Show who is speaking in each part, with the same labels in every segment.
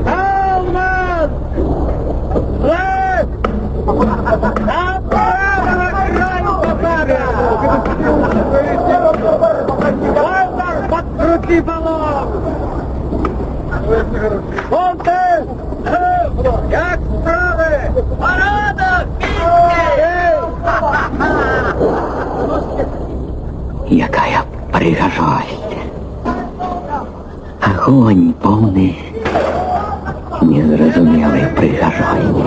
Speaker 1: Алмаз! Лев! Нам пора на татаря! Вальтер, подкрути баллон! Монте! Как справи? Порядок!
Speaker 2: Якая пригожость! Огонь полный незразумелой пригожости.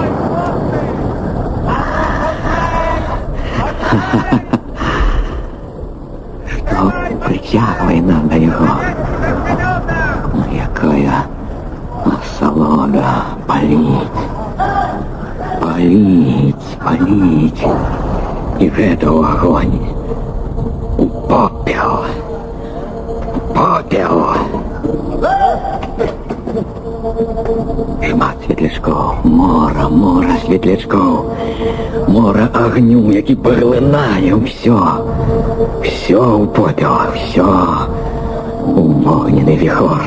Speaker 2: Что притягивает нам до его? Якая насолода палить, палить, палить. И в эту огонь попел, попел. Шмат светлячков, мора светлячков, мора огню, який поглинає все у попел, все у вогняний вихор.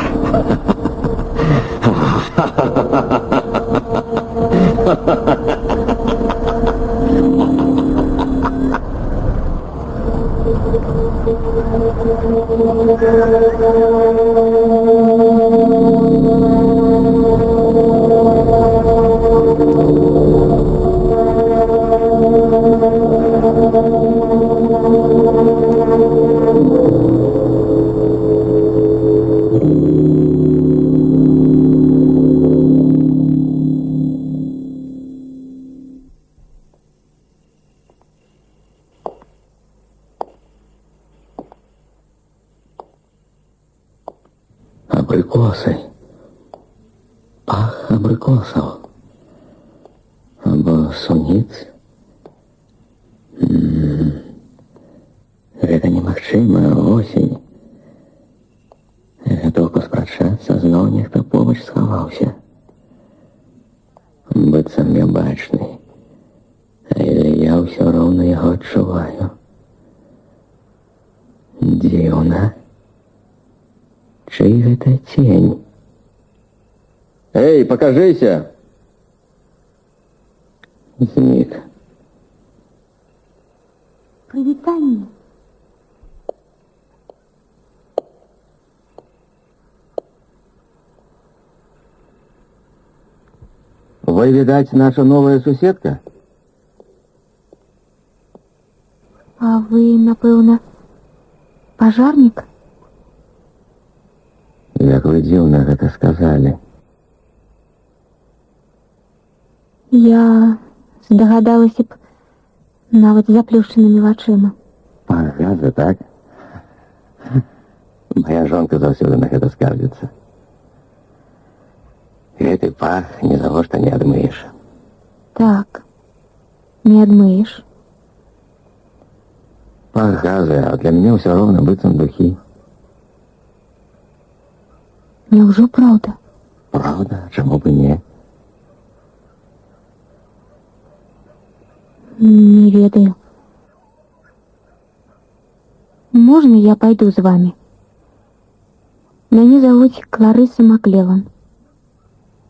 Speaker 2: Абрикосы, пах абрикосов, або суніц. Гэта немагчыма, осень. Гатоўка спрачацца, зноў нехта побач схаваўся. Быццам нябачны, але я ўсё роўна яго адчуваю. Дзіўна. Чый гэта тень?
Speaker 3: Эй, покажися!
Speaker 2: Знік.
Speaker 4: Прывітанне.
Speaker 3: Вы, видать, наша новая суседка?
Speaker 4: А вы, напэўна, пажарнік?
Speaker 3: Як вы дзіўна гэта сказалі.
Speaker 4: Я здагадалася б нават з заплюшчанымі вачыма.
Speaker 3: Пагаза, так? Моя жонка заўсёды на гэта скардзіцца. Гэты пах ні за што не адмыеш.
Speaker 4: Так, не адмыеш.
Speaker 3: Пах газы, а для мяне ўсё роўна быццам духі.
Speaker 4: Няўжо праўда?
Speaker 3: Правда? Чаму б і не?
Speaker 4: Не ведаю. Можна я пайду з вамі? Мяне завуць Кларыса Маклеван.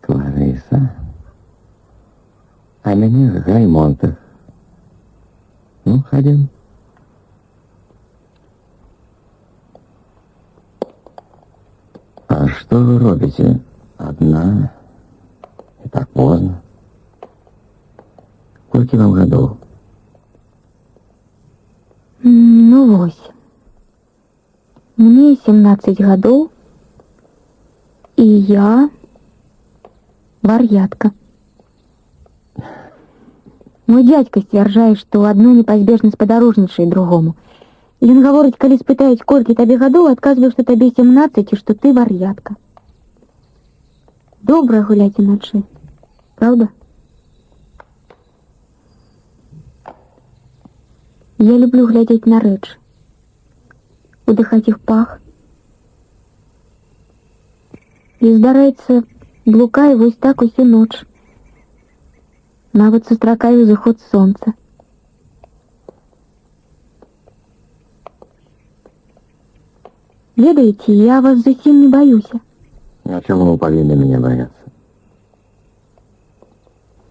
Speaker 3: Кларыса? А мяне Гаймонтах. Ну, хадзім. А что вы робите? Одна? И так поздно. Сколько вам годов?
Speaker 4: Ну, вось. Мне 17 гадоў, і я вар'ятка. Мой дядька сцвярджае, што адно непазбежна спадарожнічае другому. Ён гаворыць, калі спытаюць, колькі табе гадоў, адказваю, што табе 17 і што ты вар'ятка. Добра гуляць уначы, правда? Я люблю глядзець на рэчы, удыхаць іх пах. І, здараецца, блукаю вось так усю ноч. Нават сустракаю зыход сонца. Ведаеце, я вас зусім не баюся.
Speaker 3: А чему вы повинны меня бояться?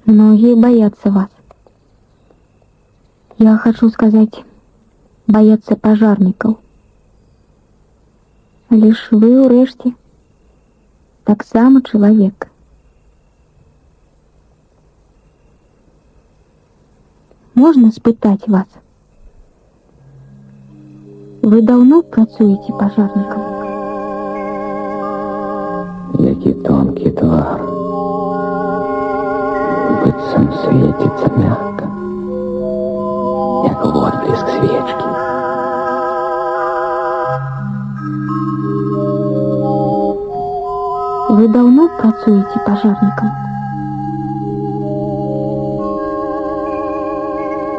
Speaker 4: Многие боятся вас. Я хочу сказать, боятся пожарников. Лишь вы урэшце таксама чалавек. Можна спытаць вас? Вы давно працуеце пажарнікам?
Speaker 3: Які тонкий твар. Быццам светится мягко, як отблеск свечки.
Speaker 4: Вы давно працуеце пажарнікам?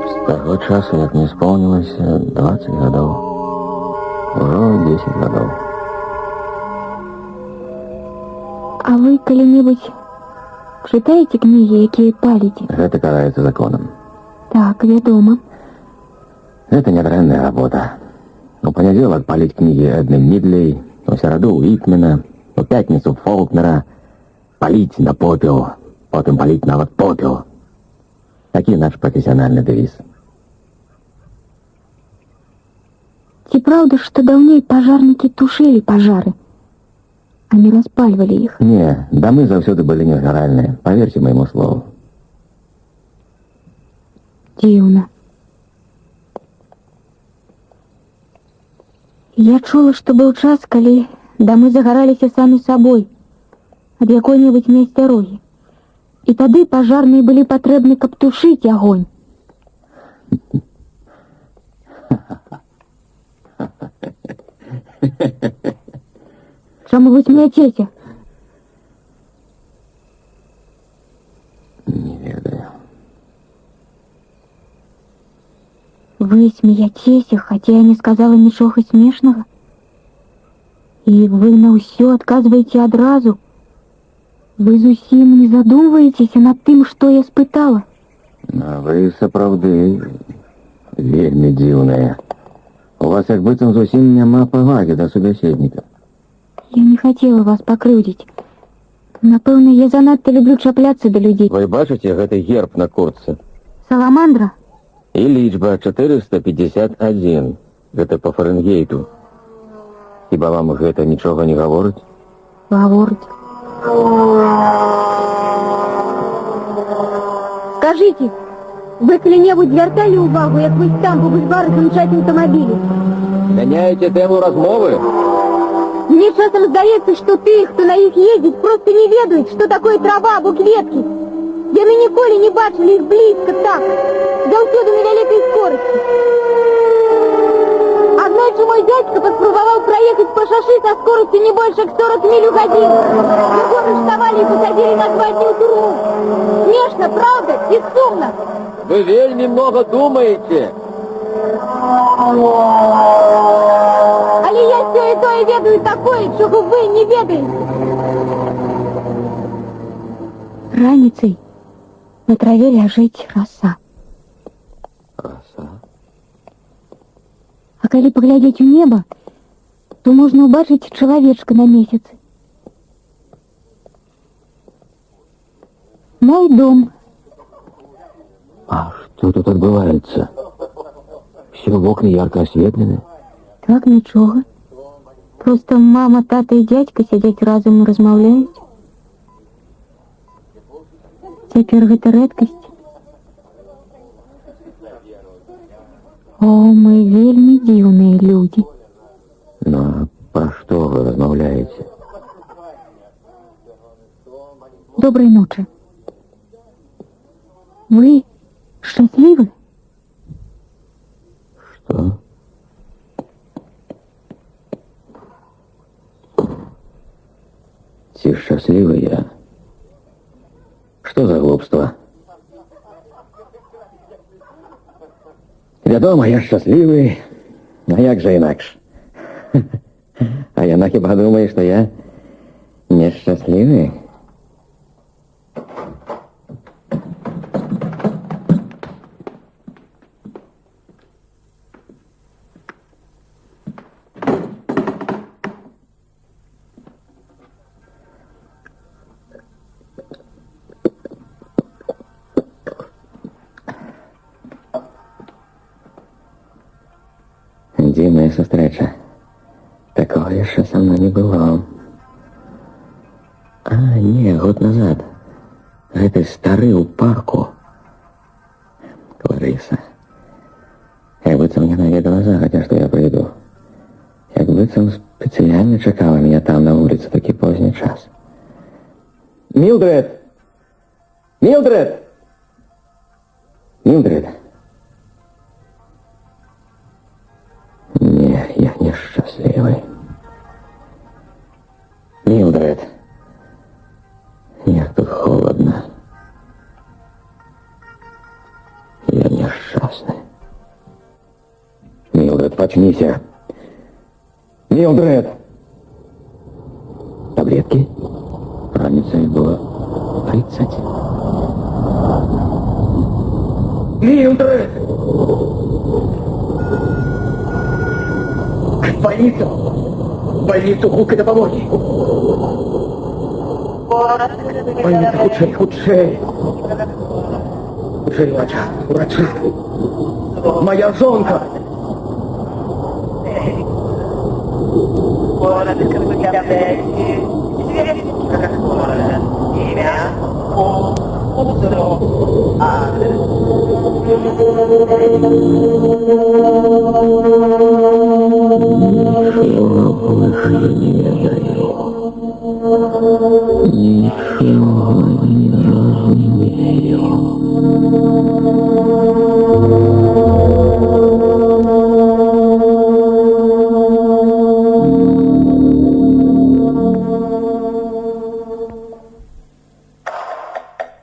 Speaker 3: З того часу, як мне исполнилося 20 годов. Уже 10 годов.
Speaker 4: А вы калі-небудзь чытаеце кнігі, якія паліце?
Speaker 3: Это карается законом.
Speaker 4: Так, вядома.
Speaker 3: Это нядрэнная работа. У понедельник палить книги Эдны Мидлей, у середу Уитмена, у пятницу Фолкнера, палить на попел, потом палить навод попел. Такий наш профессиональный девиз.
Speaker 4: Ці правда, што даўней пажарнікі тушылі пажары, а не распальвалі іх?
Speaker 3: Не, домы завсёды были незгоральные, поверьте моему слову.
Speaker 4: Дзіўна. Я чула, што быў час, калі дамы загараліся самі сабой ад якой-небудзь нясцярогі. І тады пажарныя былі патрэбны, каб тушыць агонь. Чаму вы смяецеся?
Speaker 3: Не ведаю.
Speaker 4: Вы смеецеся, хаця я не сказала нічога смешнага? І вы на ўсё адказваеце адразу? Вы зусім не задумваецеся над тым, што я спытала?
Speaker 3: А вы сапраўды вельмі дзіўныя. У вас як быццам зусім няма павагі да субяседніка.
Speaker 4: Я не хацела вас пакрыўдзіць. Напэўна, я занадта люблю чапляцца да людзей.
Speaker 3: Вы бачыце гэты герб на куртцы?
Speaker 4: Саламандра?
Speaker 3: І лічба 451. Гэта па Фарэнгейту. Хіба вам гэта нічога не гаворыць?
Speaker 4: Гаворыць. Скажите, вы калі-небудзь звярталі ўвагу, як вы там по бульвару замчаць аўтамабілі?
Speaker 3: Мяняеце тэму размовы?
Speaker 4: Мне часам здаецца, што тых, хто на іх ездзіць, проста не ведаюць, што такое трава або кветкі. Яны ніколі не бачылі іх блізка так, заўсёды на вялікай скорасці. Аднойчы мой дядька паспрабаваў праехаць па шашы са скорасцю не больш як 40 міль у гадзіну. Яго арыштавалі і пасадзілі на 2 дні ў турму. Смешна, правда? І сумна.
Speaker 3: Вы вельмі много думаете.
Speaker 4: Але я сёе-тое ведаю такое, чого вы не ведаеце. Раніцай на траве ляжыць раса.
Speaker 3: Роса.
Speaker 4: А калі паглядзець у неба, то можна ўбачыць чалавечка на месяцы. Мой дом.
Speaker 3: А что тут отбывается? Все окна ярко осветлены.
Speaker 4: Так, нічога. Просто мама, тата і дядька сядзяць разам і размаўляюць. Цяпер гэта рэдкасць. О, мы вельмі дзіўныя людзі.
Speaker 3: Но про что вы размаўляете?
Speaker 4: Добрай ночы. Вы шчаслівы?
Speaker 3: Что? Ці счастливый я? Что за глупство? Вядома, я счастливый, а як же інакш? А яна хіба думае, што я несчастливый? сустрэча. Такого яшчэ са мной не было. А, не, год назад. Гэты стары ў парку. Кларыса. Як быццам не наведала загадзя, што я прыйду. Як быццам спецыяльна чакала меня там на вуліцы такі позні час. Милдред! Милдред! Милдред! Не, я несчастливый. Милдред! Як тут холодно. Я несчастный. Милдред, почнися. Милдред! Таблетки? Разница их было 30.
Speaker 1: Милдред! В больницу! В больницу, хутка допомоги! Больница, худшей, худшей! Худшей, врача! Моя жонка!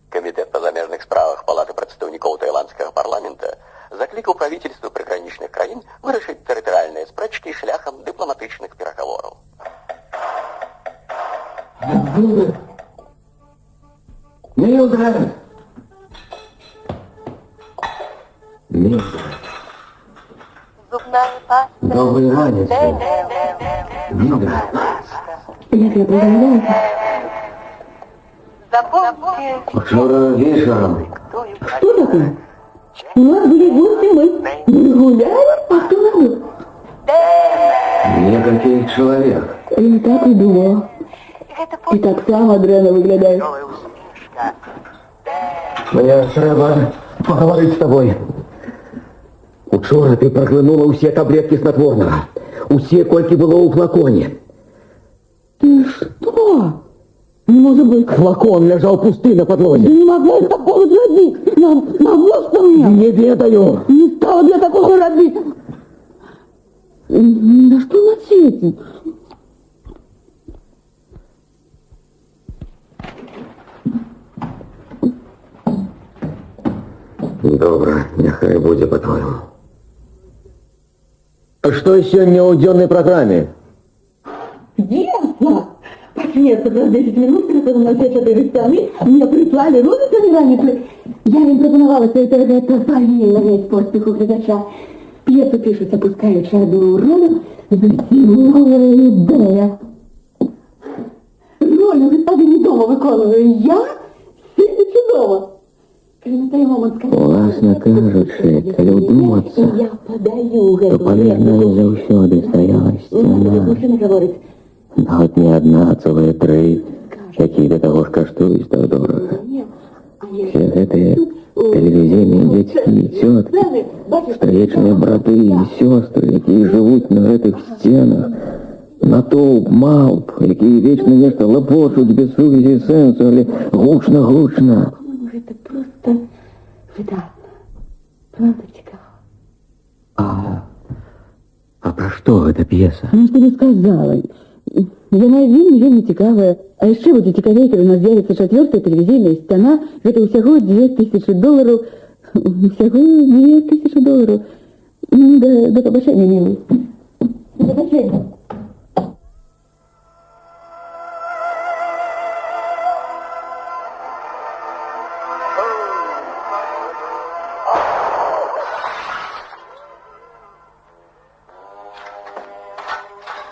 Speaker 5: Комитет по замежных справах Палаты представников таиландского парламента закликал правительство приграничных краін вырашыць тэрытарыяльныя спрэчкі шляхам дыпламатычных перагавораў.
Speaker 3: Милдред! Милдред! Добрый ранец. Милдред!
Speaker 4: Я тебя поздравляю.
Speaker 3: Вчера вечером.
Speaker 4: Что такое? У нас были гости, мы гуляли, а кто нас был?
Speaker 3: Никаких человек.
Speaker 4: Я так и думала. Ты так само дрянно выглядаешь.
Speaker 3: Мне треба поговорить с тобой. Учора ты проглынула усе таблетки снотворного. Усе, колькі было ў флаконе.
Speaker 4: Ты что? Не может быть.
Speaker 3: Флакон лежал пусты на
Speaker 4: Да
Speaker 3: подложе.
Speaker 4: не могла я такого зробить. Навошта мне?
Speaker 3: Не ведаю.
Speaker 4: Не стала я такого робить. Да что на свете?
Speaker 3: Добра, няхай будзе по-твоему.
Speaker 2: Что сегодня у дневной программе?
Speaker 4: Ясно. Пошли за 10 минут, перед на все 4 стороны, мне прислали розы собираницы. Я им пропоновала, что это правильно весь поспеху глядача. Пьесу пишут, опускаючи одну роль, зовсім новая ідея. Роль господині дома виконую я, сидячи дома.
Speaker 3: Власне кажучи, калі вдуматися,
Speaker 4: Я подаю
Speaker 3: то полезна заўсёды стаяла сцена. Нават не одна, а цэлыя тры, якія да таго ж каштуюць так дорага. Все гэтыя тэлевізійныя дзядзькі, цёткі, стрэчныя браты і сёстры, якія жывуць на гэтых сценах, натоўп малп, якія вечна нешта лапочуць без сувязі і сэнсу, але гучна-гучна.
Speaker 4: Это просто выдатно. Правда цікаво.
Speaker 3: А пра што гэта п'еса?
Speaker 4: Ну, что не сказала. Яна вельмі цікавая. А яшчэ будзе цікавей, калі у нас з'явіцца 4-я тэлевізійная сцяна. Гэта ўсяго $2000. Усяго $2000. Ну, да побачення, милый. До побачення.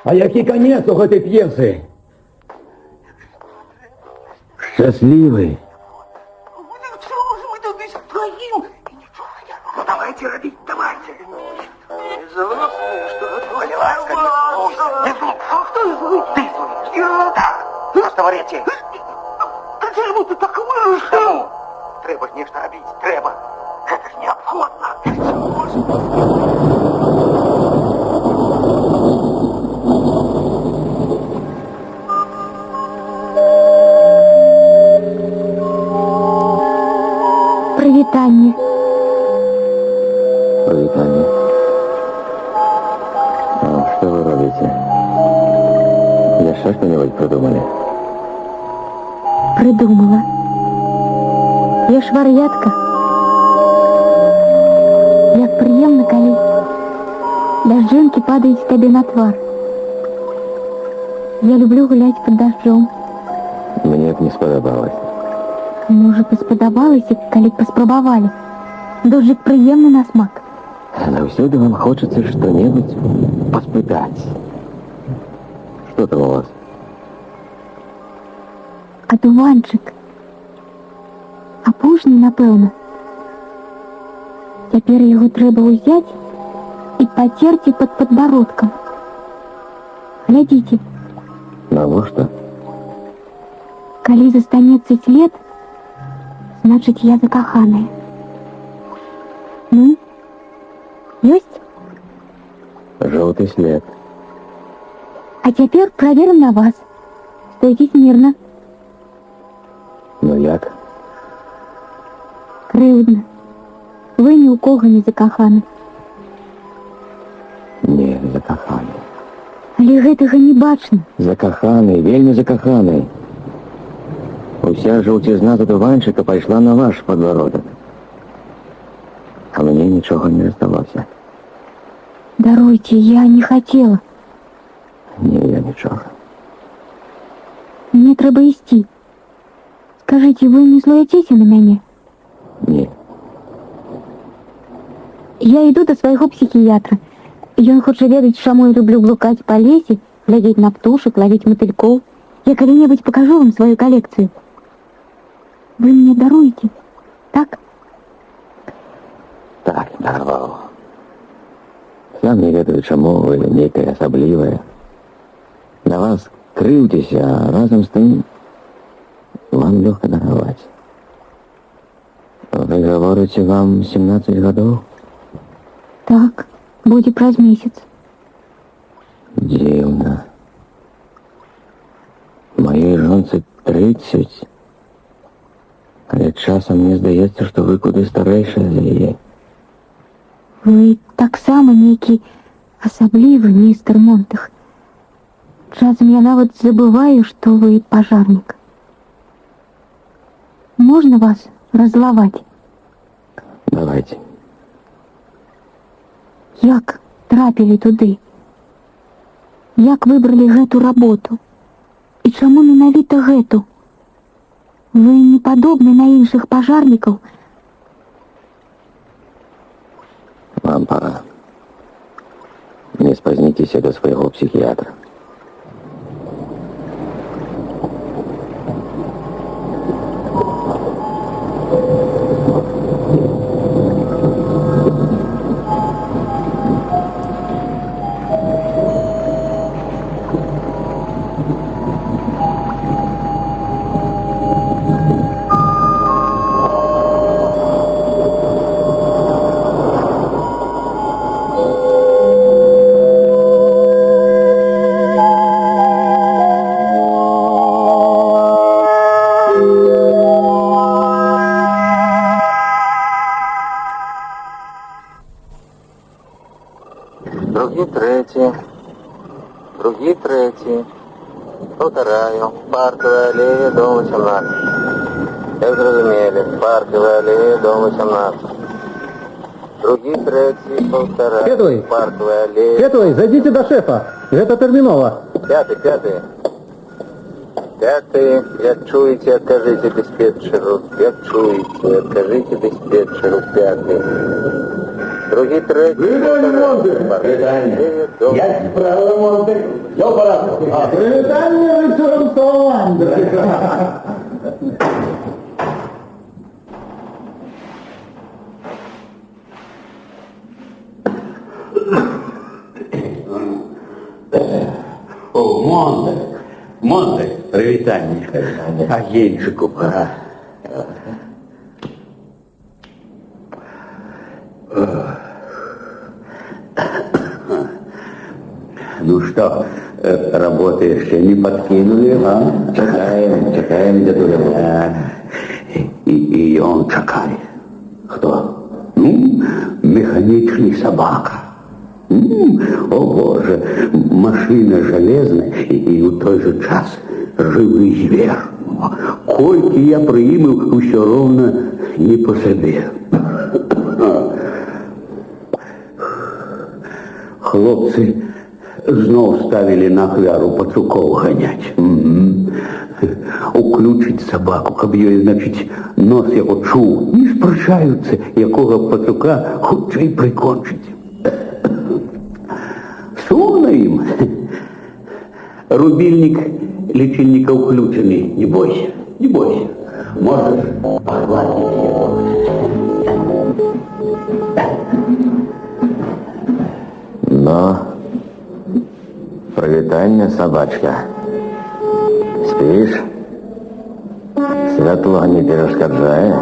Speaker 3: А які канец у гэтай п'есы? Шчаслівы.
Speaker 1: Ну давайте робить, давайте. Поняла, не злуйся. А хто злий? Ти злий. Так, просто варіться. Та чому ти так вирішив? Тому треба ж нечто робити, треба. Це ж необходимо.
Speaker 4: Прывітанне.
Speaker 3: Привітання. А что вы робите? Еще что-нибудь придумали?
Speaker 4: Придумала. Я ж вар'ятка. Як прыемна, калі дажджынкі падаюць табе на твар. Я люблю гуляць пад дажджом.
Speaker 3: Мне это не сподобалось.
Speaker 4: Можа, спадабалася, калі б паспрабавалі. Дождик прыемны на смак.
Speaker 3: Навсюду вам хочется что-нибудь поспытать. Что там у вас?
Speaker 4: Адуванчык. Апошні, напэўна. Цяпер яго трэба ўзяць і пацерці пад падбародкам. Глядзіце,
Speaker 3: Навошта?
Speaker 4: калі застанецца след, значыць, я закаханая. Ну, ёсць?
Speaker 3: Желтый след.
Speaker 4: А цяпер праверым на вас. Стойце смірна.
Speaker 3: Ну як?
Speaker 4: Крыўдна. Вы ні ў кого не закаханы.
Speaker 3: Не, закаханы.
Speaker 4: Але гэтага не бачна.
Speaker 3: Закаханы, вельмі закаханы. Уся желтизна задуванчика пайшла на ваш подбородок. А мне нічого не засталося.
Speaker 4: Даруйте, я не хацела.
Speaker 3: Не, я нічого.
Speaker 4: Мне трэба ісці. Скажыце, вы не злуяцеся на мяне?
Speaker 3: Не.
Speaker 4: Я іду да свайго псіхіятра. Ён хоча ведаць, чаму я люблю блукаць па лесе, глядзець на птушак, лавіць матылькоў. Я калі-небудзь пакажу вам сваю калекцыю. Вы мне даруеце, так?
Speaker 3: Так, дарваў. Сам не ведаю, чаму вы нейкая асаблівая. На вас крыўдзеся, а разам з тым вам лёгка дараваць. Вы гаворыце, вам 17 гадоў?
Speaker 4: Так, будзе праз месяц.
Speaker 3: Дзіўна. Маёй жонцы 30. Але часам мне здаецца, што вы куды старэйшая за яе.
Speaker 4: Вы таксама нейкі асаблівы, містер Монтых. Часам я нават забываю, што вы пажарнік. Можна вас разлаваць?
Speaker 3: Давайте.
Speaker 4: Як трапілі туды? Як выбралі гэту работу? І чаму менавіта гэту? Вы не падобны на іншых пажарнікаў.
Speaker 3: Вам пора. Не спазніцеся до свайго псіхіятра. Другі треті. Повторяю, Парковая аллея, дом 18. Як зрозуміли, Парковая аллея, дом 18. Другі треті, повторяю,
Speaker 6: Петрович!
Speaker 3: Парковая аллея.
Speaker 6: Петрович, зайдите до шефа. Это терминова.
Speaker 3: Пятый. Як чуєте, откажите диспетчеру. Як чуєте, откажите диспетчеру. Пятый. Другі треті.
Speaker 1: Як справи, Монтик? Все в порядку.
Speaker 6: Привитание вечером Саландра.
Speaker 1: Монте, привітання. Агенчику пора. Ну что, работы еще не подкинули, а?
Speaker 3: Чекаем, дедуля.
Speaker 1: И он чекает.
Speaker 3: Кто?
Speaker 1: Ну, механичный собака. О боже, машина железная и у той же час живий звір. Кольки я приймав, все ровно не по собі. Хлопці знов ставили на хвяру пацуков ганять. Уключить собаку, каб її, значить, нос його чув. І спрощаються, якого пацука хоче й прикончить. Сумно їм. Рубильник лічильника включений. Не бойся, не бойся. Можеш погладить його.
Speaker 3: Ну, привітання, собачка. Спишь? Светло не перешкоджает.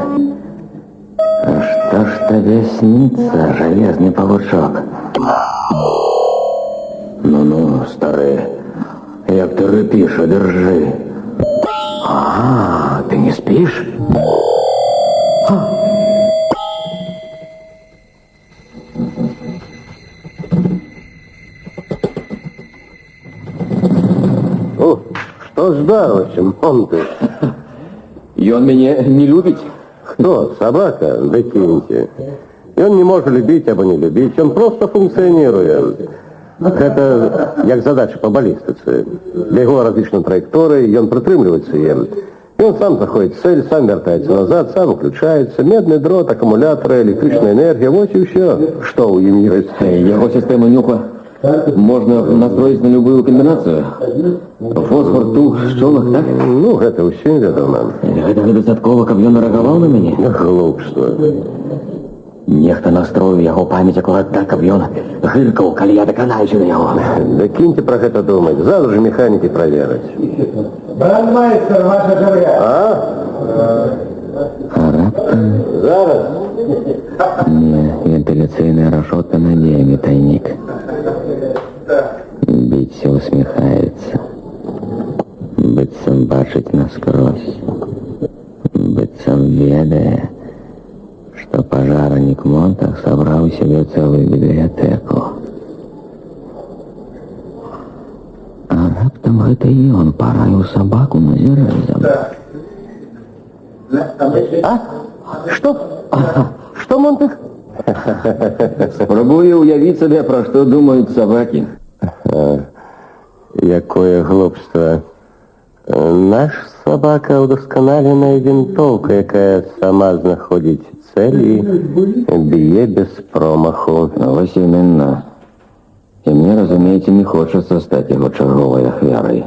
Speaker 3: А что ж тебе снится, железный павучок? Ну-ну, старый, як ты рыпишь, одержи. А, ты не спишь?
Speaker 6: О, что сдалось, Монте?
Speaker 3: И он меня не любит?
Speaker 6: Кто? Собака? Докиньте. И он не может любить або не любить, он просто функционирует. Это як задача по балістиці. Для його различні траєкторії, і він притримується їм. І він сам заходить в цель, сам вертається назад, сам включається. Медний дрот, акумулятори, електрична енергія, ось і все, що у ним є.
Speaker 3: Его систему нюха можно настроить на любую комбинацию. Фосфор, тух, щелок, так?
Speaker 6: Ну, гэта ўсім вядома.
Speaker 3: Это недостатково, каб ён рэагаваў на мяне?
Speaker 6: Глупства.
Speaker 3: Нехта настроіў яго памяць акурат так, каб ён гыркаў, калі я даканаюся на яго.
Speaker 6: Да кіньте про гэта думаць, зараз же механікі правераць.
Speaker 1: Брандмайстер, ваша чарга.
Speaker 3: А раптам...
Speaker 6: Зараз.
Speaker 3: Не, вентиляцыйная рашотка на неме, тайник. Битси усміхаецца. Быццам бачыць наскрозь. Быццам ведае, что пожарник Монтах собрал себе целую библиотеку. А раптам гэта і он параіў собаку назіраць за мной.
Speaker 6: А? Что? Что, Монтах?
Speaker 3: Спробую уявить себе, про что думают собаки.
Speaker 6: Якое глупство. Наш собака удосконаленная винтовка, якая сама знаходить цель и б'е без промаху.
Speaker 3: Ось именно. И мне, разумеется, не хочется стать его черговой ахвярой.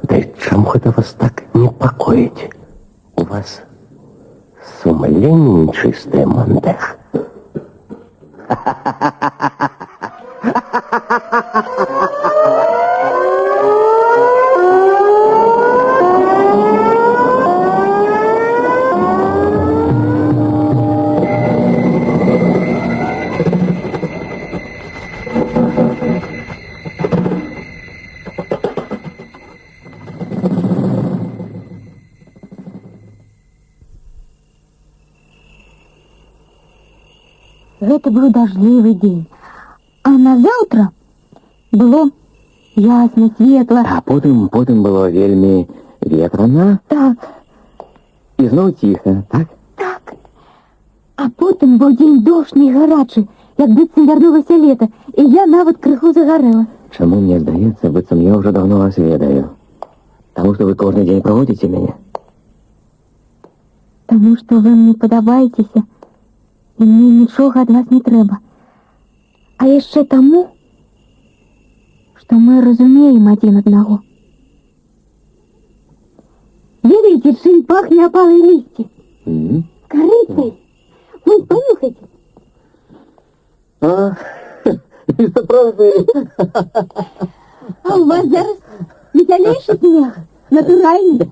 Speaker 6: Да и чему это вас так непокоить? У вас сумление нечистое, Монтах.
Speaker 4: Гэта быў дажджлівы дзень, а назаўтра было ясна, светла.
Speaker 3: А потым было вельмі ветрана.
Speaker 4: Так,
Speaker 3: І зноў ціха, так?
Speaker 4: так. А потым быў дзень душны і гарачы, як быццам вярнулася лета, і я нават крыху загарэла.
Speaker 3: Чаму мне здаецца, быццам я ўжо давно вас ведаю? Таму што вы кожны дзень праводзіце мяне?
Speaker 4: Таму што вы мне падабаецеся, і мне нічога ад вас не трэба. А яшчэ таму, што мы разумеем адзін аднаго. Ведаеце, чым пахне апалыя лісці? Карыцай. Вось, панюхайце.
Speaker 6: А, и сапраўды.
Speaker 4: А у вас зараз весялейший смех, натуральный.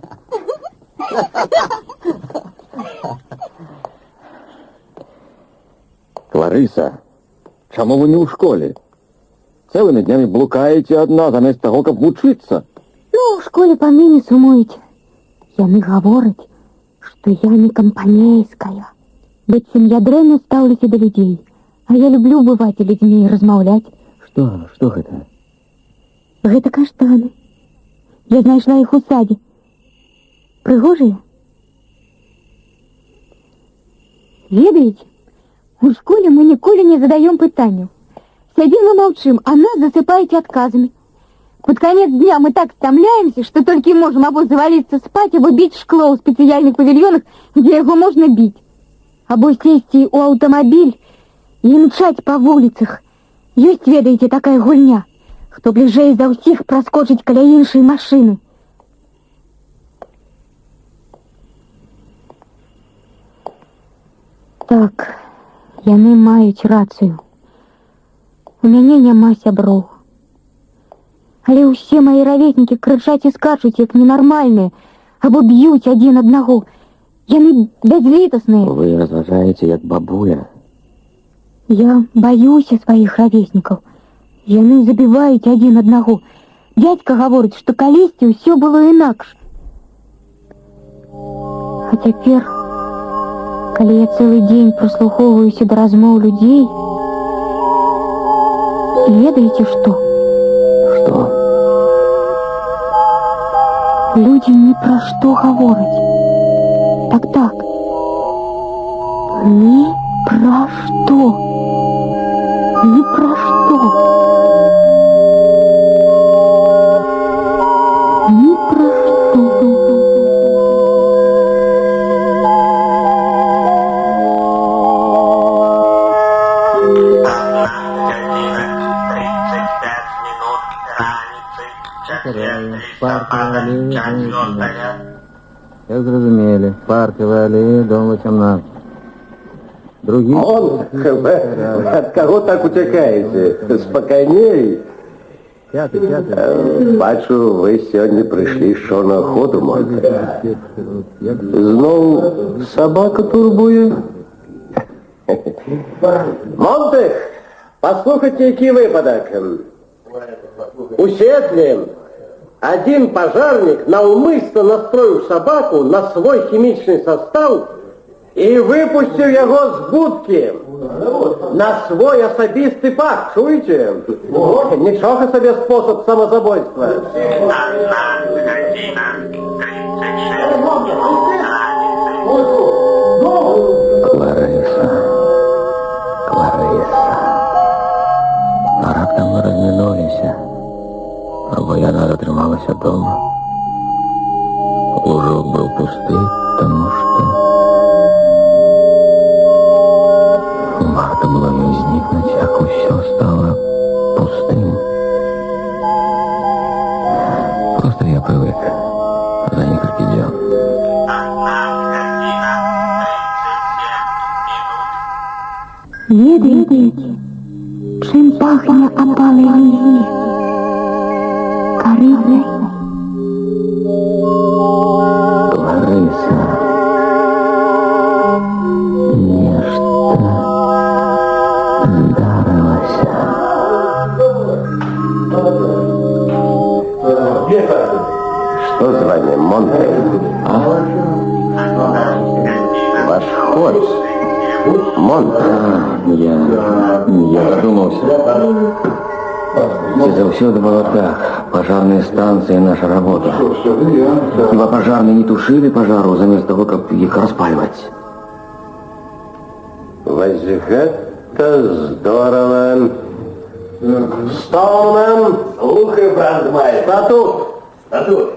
Speaker 3: Клариса, чому ви не у школі? Цілими днями блукаєте одна, замість того, каб вчитися.
Speaker 4: Ну, в школе по мне не сумуете. Яны говорят, что я не компанейская. Быццам я дрэнна стаўлюся до людей. А я люблю бывать людьми и размаўлять.
Speaker 3: Што гэта?
Speaker 4: Гэта каштаны. Я знайшла іх у садзе. Прыгожыя? Ведаеце, у школе мы ніколі не задаем пытанняў. Сядзім и молчим, а нас засыпаете отказами. Под конец дня мы так стомляемся, что только и можем або завалиться спать, або бить шкло ў спецыяльных павільёнах, где его можно бить. Або сесці ў аўтамабіль и мчаць по вуліцах. Ёсць, ведаеце, такая гульня. Хто бліжэй за ўсіх праскочыць каля іншай машыны. Так, яны маюць рацыю. У мяне няма сяброў. Але ўсе мои ровеснікі крычаць і скачуць, як ненармальныя, або б'юць адзін аднаго. Яны бязлітасныя.
Speaker 3: Вы разважаеце, як бабуля.
Speaker 4: Я баюся сваіх ровеснікаў. Яны забіваюць адзін аднаго. Дядька гаворыць, што калісьці ўсё было інакш. А цяпер, калі я цэлы дзень прыслухоўваюся да размоў людзей, ведаеце што?
Speaker 3: Што?
Speaker 4: Людзі ні пра што гавораць. Так. Ні пра што. Ні пра што. Ні пра што.
Speaker 2: Як зрозуміли, парковая аллея, дом 18. Другие...
Speaker 6: Вы от кого так утекаете? Спокойней.
Speaker 2: Пятый.
Speaker 6: Бачу, ви сьогодні прийшли що на охоту, Монте. Знов собака турбує? Монте, послухайте, який випадок. У Сетлі один пожарник навмисно настроїв собаку на свой хімічний состав і випустив його з будки на свой особистий пах. Чуєте? Нічого собі спосіб самозабойства.
Speaker 3: Клариса. А раптом ми розминулися. Або яна затрималася дома. Лужок був пустий, тому що варто було їй зникнути, як усе стало пустим. Просто я привик за несколько дел.
Speaker 4: Ведаеце, чым пахне опалый лист? Корицей.
Speaker 3: Клариса. Нечто здарилося.
Speaker 6: Что с вами, Монте? Ваш ход. Монте.
Speaker 3: Я задумався. Це завсёды было так. Пожарные станции — наша работа. Хіба пожарные не тушили пожару, заместо того, как их распаливать?
Speaker 6: Вось гэта здорово. Стоунем.
Speaker 1: Слухай, брандмайер. Статут.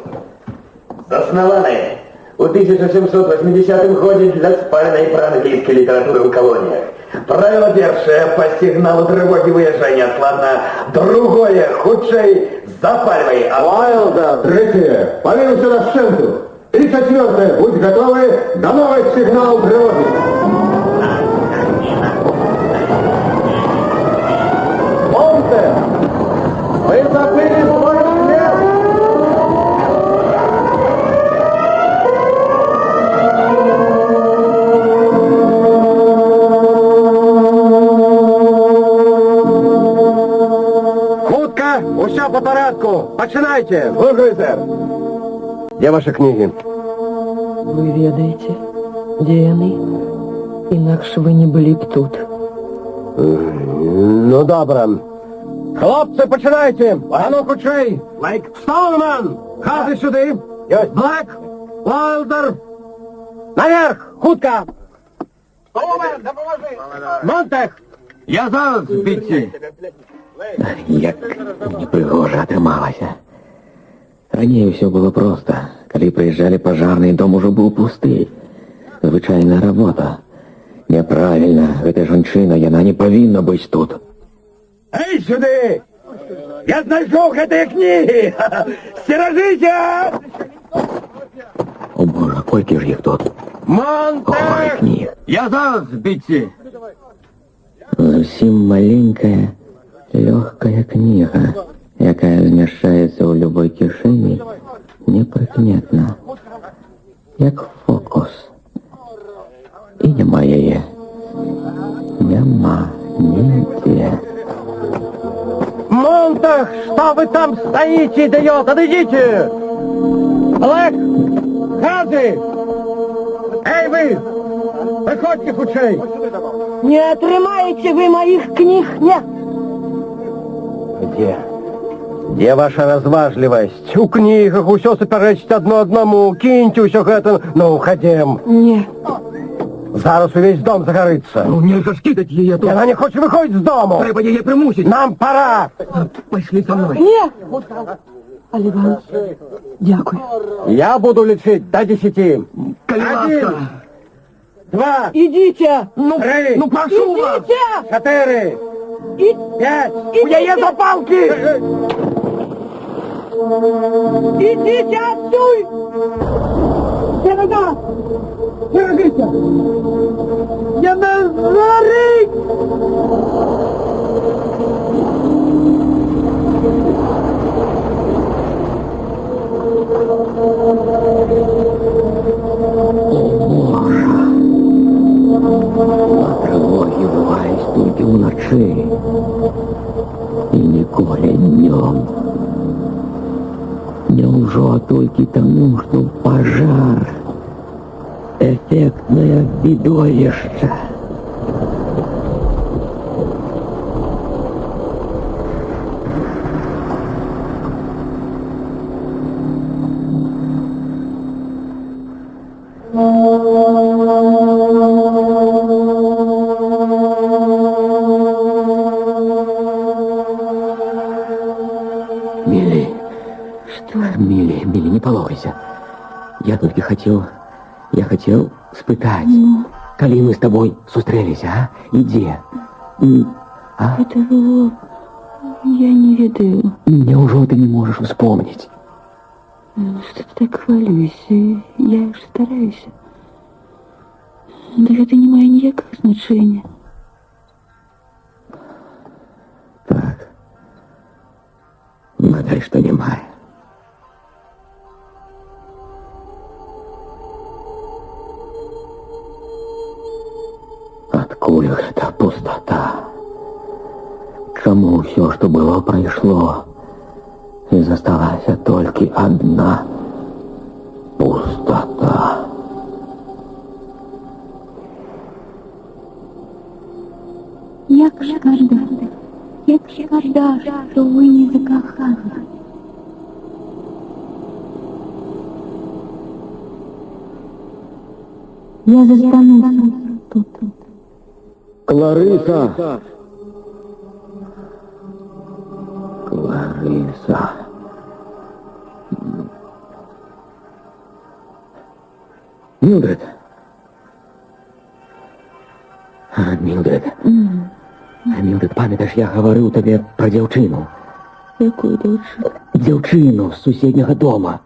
Speaker 1: Заснованный у 1780 году для спальной про-английской литературы в колониях. Правило первое — по сигналу тревоги выезжания отладно. Другое — худшей запаливай.
Speaker 6: Уайлда.
Speaker 7: Третье. Повинуйся на сценку. И четвертое. Будь готовы на новый сигнал тревоги.
Speaker 6: Монте, вы забыли свой
Speaker 7: Все по порядку. Починайте. Слухаю, сэр. Где ваши книги?
Speaker 8: Ви ведаєте, де яны? Інакш ви не були б тут.
Speaker 7: Ну, добре. Хлопці, починайте. А ну, хучей. Стоунман, хази сюди. Блек, Уайлдер. Наверх, хутко. Стоунман, допоможи. Монтех.
Speaker 1: Я зараз, бійці.
Speaker 3: Як непрыгожа атрымалася. Раней ўсё было проста. Калі прыязджалі пажарныя, дом ужо быў пусты. Звычайная работа. Няправільна. Гэта жанчына, яна не павінна быць тут.
Speaker 7: Эй, сюди! Я знайшов гэтыя книги! Стеражите!
Speaker 3: О боже, колькі ж іх тут? Ой,
Speaker 7: Монтех!
Speaker 3: кніг.
Speaker 1: Я зараз, бійці.
Speaker 3: Зусім маленькая, лёгкая кніга, якая змяшчаецца ў любой кішэні, непрыкметна, як фокус. І няма яе. Няма нідзе.
Speaker 7: Монтех, что вы там стоите, идиот? Отойдите! Блэк! Хази! Эй, вы! Выходите, хучей!
Speaker 8: Не атрымаеце вы маіх кніг, не!
Speaker 7: Где ваша разважливость? У книгах усё супярэчыць одно одному. Киньте усё гэта. Ну, ходим.
Speaker 8: Не.
Speaker 7: Зараз увесь дом загарыцца.
Speaker 1: Ну, нельга ж кидать її тут.
Speaker 7: Она не хочет выходить з дому.
Speaker 1: Треба її примусити.
Speaker 7: Нам пора.
Speaker 1: Пішли со мною.
Speaker 8: Не! Олег Іванович, дякую.
Speaker 7: Я буду лечить до 10.
Speaker 1: Коли ласка.
Speaker 7: 2,
Speaker 8: Ідіть!
Speaker 7: 3,
Speaker 1: Ну, прошу вас.
Speaker 7: 4,
Speaker 8: І...
Speaker 7: 5. У яе запалки!
Speaker 8: Ідіть отсюй! Середа! Середися! Я не згорить!
Speaker 3: Трывогі бываюць толькі ўначы і ніколі днём. Няўжо толькі таму, што пажар эфектнае відовішча. Милли. Что? Милли, не полохайся. Я только хотел спытать. Калі мы с тобой сустрэліся, а? І дзе? А?
Speaker 4: Это было... Я не ведаю.
Speaker 3: Няўжо ты не можешь вспомнить?
Speaker 4: Что ты так хвалюешься? Я ж стараюсь. Да гэта не мае ніякага значэння.
Speaker 3: Так. Гадай, што не мае. Адкуль гэта пустата? Чаму ўсё, што было, прайшло, і засталася толькі адна пустата?
Speaker 4: Як шкада, што вы не закаханы. Я застануся тут.
Speaker 3: Клариса! Клариса. Милдред. Милдред. Милдред, памятаеш, я гаварыў табе пра дзяўчыну.
Speaker 4: Якую дзяўчыну?
Speaker 3: Дзяўчыну з суседняга дома.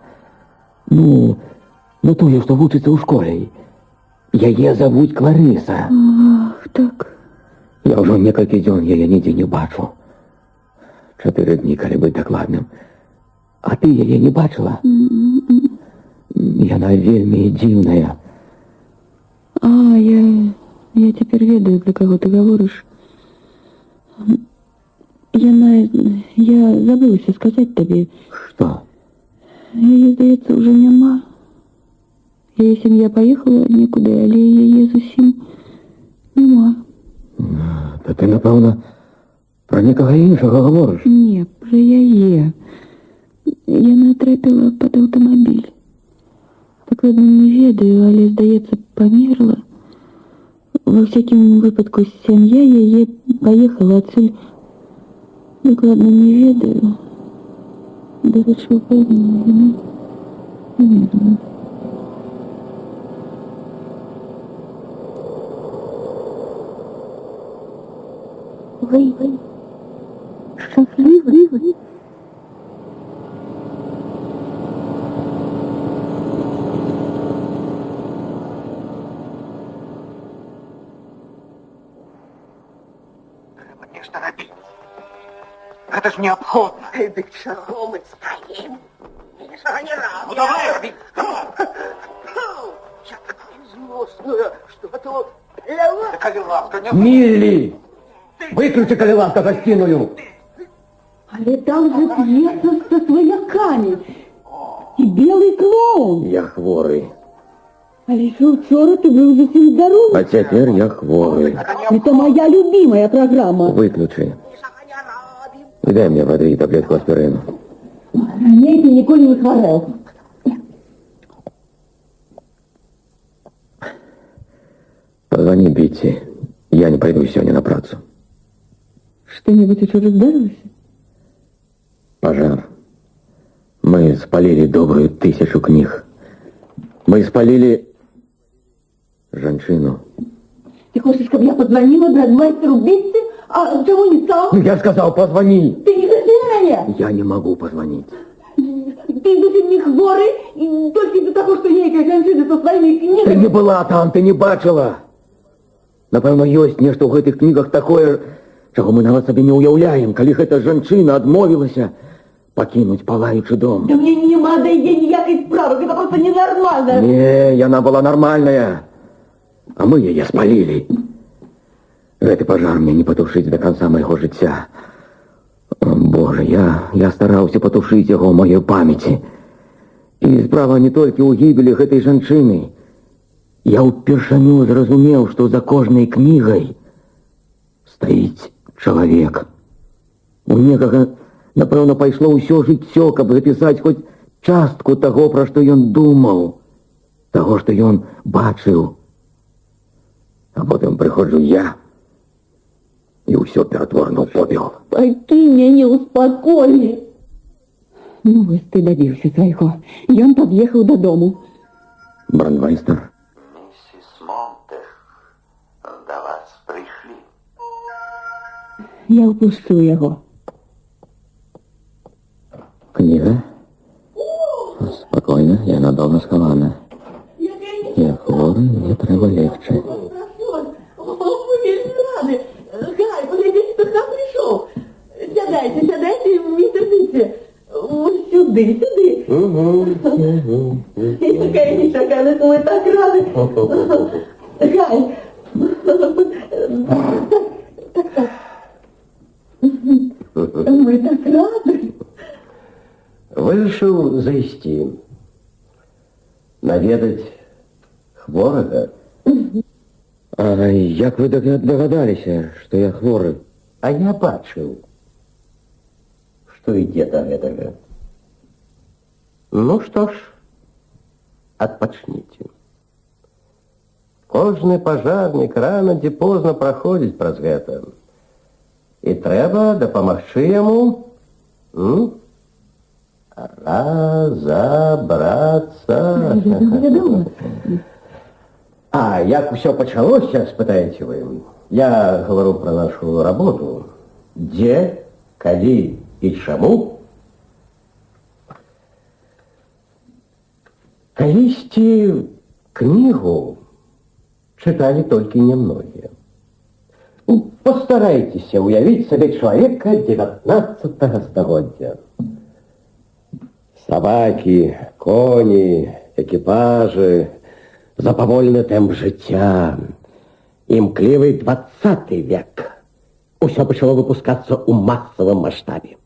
Speaker 3: Ну, тую, што вучыцца ў школе. Яе завуць Кларыса.
Speaker 4: Ах, так.
Speaker 3: Я ўжо некалькі дзён яе нідзе не бачу. 4 дні, калі быць дакладным. А ты яе не бачыла? Яна вельмі дзіўная.
Speaker 4: Я теперь ведаю, про кого ты говоришь. Я забылася сказаць табе.
Speaker 3: Што?
Speaker 4: Яе, здаецца, ўжо няма. Яе сям'я паехала некуды, але яе зусім няма.
Speaker 3: Та ты, напэўна, пра некага іншага гаворыш.
Speaker 4: Не, пра яе. Яна трапіла пад аўтамабіль. Дакладна не ведаю, але, здаецца, памерла. Ва всякім выпадку, сям'я яе паехала адсюль. Дакладна не ведаю. Дарэчы, упэўнена, яна памерла. Вы счастливы?
Speaker 1: Трэба нешта рабіць. Гэта ж неабходна.
Speaker 9: Дык чаго мы стаім? Нічога не робім.
Speaker 1: Ну давай рабі.
Speaker 9: Я такая злосная, что готова плевать.
Speaker 1: Та калі ласка, не...
Speaker 7: Милли! Выключи, коли ласка, гостиную!
Speaker 4: Але там же п'еса со свояками. І білий клоун.
Speaker 3: Я хворый.
Speaker 4: Але ж учора ти був зовсім здоровий.
Speaker 3: А цяпер я хворый.
Speaker 4: Это моя любимая программа.
Speaker 3: Выключи.
Speaker 9: Нічога не робім.
Speaker 3: И дай мне воды и таблетку аспирина.
Speaker 4: Ранее ты ніколи не хворел.
Speaker 3: Позвони Битти. Я не пойду сегодня на працу.
Speaker 4: Что-нибудь учора здарилося?
Speaker 3: Пожар. Мы спалили добрую 1000 книг. Мы спалили женщину.
Speaker 4: Ты хочешь, чтобы я позвонила бродмайстеру Битти? А чего не стал?
Speaker 7: Ну, я сказал, позвони!
Speaker 4: Ты не слышишь меня?
Speaker 3: Я не могу позвонить.
Speaker 4: Ты зовсім не хворий, і тільки до того, що є якась жінка со своїми
Speaker 7: Ты не
Speaker 4: книгами.
Speaker 7: была там, ты не бачила.
Speaker 3: Напэўна, ёсць нешта ў гэтых кнігах такое, чаго мы нават сабе не ўяўляем, калі гэта жанчына адмовілася пакінуць палаючы дом.
Speaker 4: Да мне нема да яе ніякай справы, гэта просто ненормально.
Speaker 3: Не, яна была нормальная, а мы яе спалілі. Гэты пажар мне не патушыць до конца майго жыцця. О, Боже, я стараўся патушыць яго ў маёй памяці. І справа не толькі ў гібелі гэтай жанчыны. Я ўпершыню зразумеў, што за кожнай кнігай стаіць чалавек. У некага, напэўна, пайшло ўсё жыццё, каб запісаць хоць частку таго, пра што ён думаў, таго, што ён бачыў. А потым прыходжу я, і ўсё ператворана ў попел.
Speaker 4: Ты мяне успакой. Ну, вось ты дабіўся свайго. Ён пад'ехаў дадому.
Speaker 3: Брандмайстер.
Speaker 5: Миссис Монтех, до вас пришли.
Speaker 4: Я ўпушчу яго.
Speaker 3: Книга? Спокойно, яна дома схована. Я хворый, мне трэба легче.
Speaker 4: Вы вельмі рады. Гай, поглядите, хто к нам прийшов. Сядайте, містер Битти. Сюди. Якая нечаканість, ми так раді. Гай. Ми так раді.
Speaker 7: Вырашыў зайсці. Наведаць хворага.
Speaker 3: А як вы догадаліся, што я хворы?
Speaker 7: А я бачыў, што ідзе да гэтага. Ну што ж, адпачніце. Кожны пажарнік рана ці позна праходзіць праз гэта. І трэба дапамагчы яму разобраться. А як усё пачалося, спытаеце вы? Я говорю про нашу работу. Дзе, калі і чаму? Калісьці кнігу чыталі толькі нямногія. Постарайтеся уявіць сабе чалавека 19 стагоддзя. Собаки, кони, экипажи, запавольны тэмп жыцця, імклівы 20 век, усё пачало выпускацца ў масавым маштабе.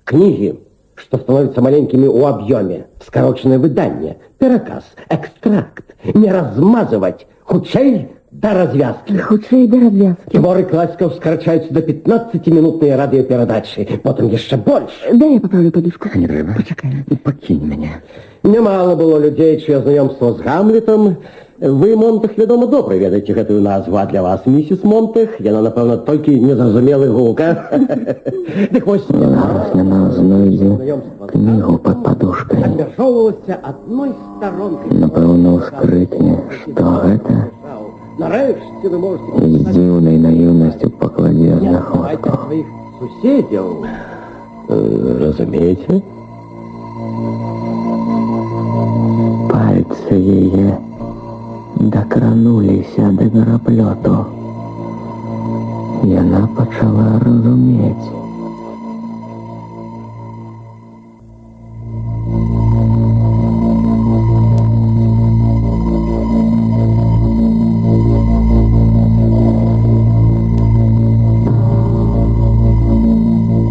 Speaker 7: Кнігі, што становяцца маленькімі ў аб'ёме, скарочанае выданне, пераказ, экстракт, не размазываць, хутчэй да развязкі.
Speaker 4: Хутчэй да развязкі.
Speaker 7: Творы класікаў скарачаюцца да 15-мінутныя радыёперадачы, потым яшчэ больш.
Speaker 4: Дай я паправлю падушку.
Speaker 3: Не трэба.
Speaker 4: Пачакай.
Speaker 3: Пакінь мяне.
Speaker 7: Нямала было людзей, чыё знаёмства з Гамлетам. Вы, Монтах, вядома, добра ведаеце гэтую назву, а для вас, місіс Монтах, яна, напэўна, толькі незразумелы гук, а? Дык вось
Speaker 2: Зараз яна знойдзе кнігу пад падушкай.
Speaker 7: абмяжоўвалася адной старонкай.
Speaker 2: Напэўна, ускрыкне, што гэта,
Speaker 7: Нарэшце вы можете
Speaker 2: і з дзіўнай наіўнасцю пакладзе
Speaker 7: знаходку
Speaker 2: знаходку.
Speaker 7: сваіх суседзяў.
Speaker 3: Разумееце?
Speaker 2: Пальцы яе дакрануліся да вераплёту. Яна пачала разумець.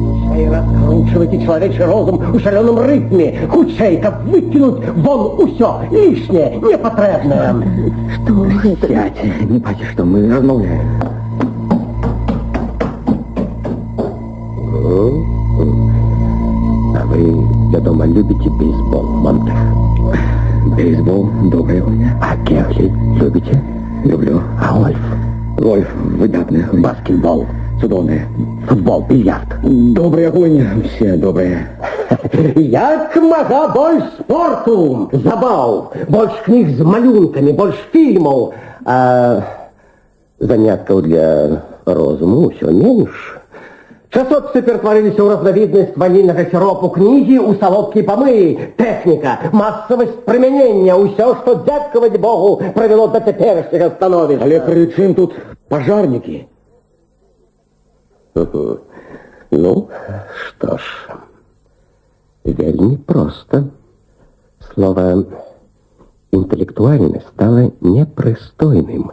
Speaker 7: Хутчэй раскручвайце чалавечы розум у шалёным рытме. Хутчэй, каб выкінуць вон усё лішняе, непатрэбнае.
Speaker 4: Што гэта?
Speaker 3: Сядь, не бачиш, што мы размаўляем.
Speaker 7: А вы, вядома, любіце бейсбол, Монтах?
Speaker 3: Бейсбол — добрая гульня.
Speaker 7: А кеглі любіце?
Speaker 3: Люблю.
Speaker 7: А гольф?
Speaker 3: Гольф — выдатная гульня.
Speaker 7: Баскетбол?
Speaker 3: Цудоўная.
Speaker 7: Футбол, більярд?
Speaker 3: Добрая гульня. Все добрыя.
Speaker 7: Як мага больш спорту, забаў, больш кніг з малюнкамі, больш фільмаў, а заняткаў для розуму ўсё менш. Часопісы ператварыліся ў разнавіднасць ванільнага сіропу, кнігі ў салодкія памыі, тэхніка, масавасць прымянення, ўсё, што, дзякаваць Богу, правяло да цяперашняга становішча.
Speaker 3: Але пры чым тут пажарнікі?
Speaker 7: Ну, што ж, вельмі проста. Слово «інтэлектуальны» стало непрыстойным.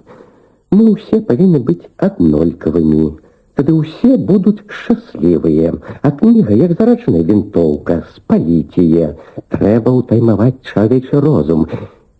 Speaker 7: Мы ўсе павінны быць аднолькавымі. Тады ўсе будуць шчаслівыя. А кніга, як зараджаная вінтоўка, спаліць яе. Трэба ўтаймаваць чалавечы розум.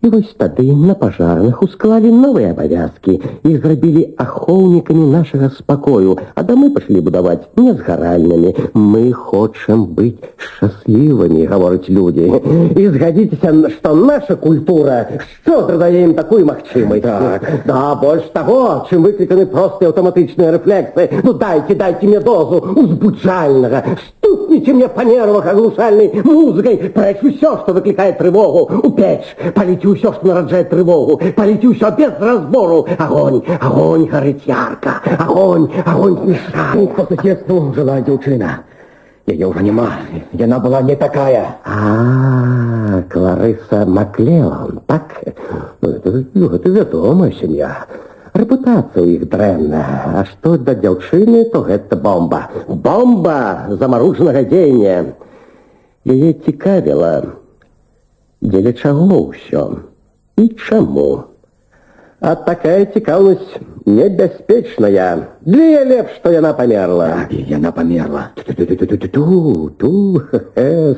Speaker 7: І вось тады на пажарных усклалі новыя абавязкі і зрабілі ахоўнікамі нашага спакою, а дамы пашлі будаваць незгаральнымі. Мы хочам быць шчаслівымі, гавораць людзі. І згадзіцеся, што наша культура шчодра дае ім такую магчымасць.
Speaker 3: Так.
Speaker 7: Да, больш таго, чым выкліканы простыя аўтаматычныя рэфлексы. Ну дайце мне дозу узбуджальнага. Стукніце мне па нервах аглушальнай музыкай. Прэч усё, што выклікае трывогу, у печ. Паліце ўсё, што нараджае трывогу. Паліце ўсё без разбору. Агонь, агонь гарыць ярка. Агонь, агонь мешает.
Speaker 3: По соседству жила дзяўчына. Яе ўжо няма. Яна была не такая.
Speaker 7: А, Кларыса Маклеон, так? Ну, это вядомая сям'я. Рэпутацыя ў іх дрэнная. А што да дзяўчыны, то гэта бомба. Бомба замарожанага дзеяння. Яе цікавіла, дзеля чаго ўсё і чаму. А такая цікаўнасць небяспечная. Для яе лепш, што яна памерла.
Speaker 3: Так, яна памерла.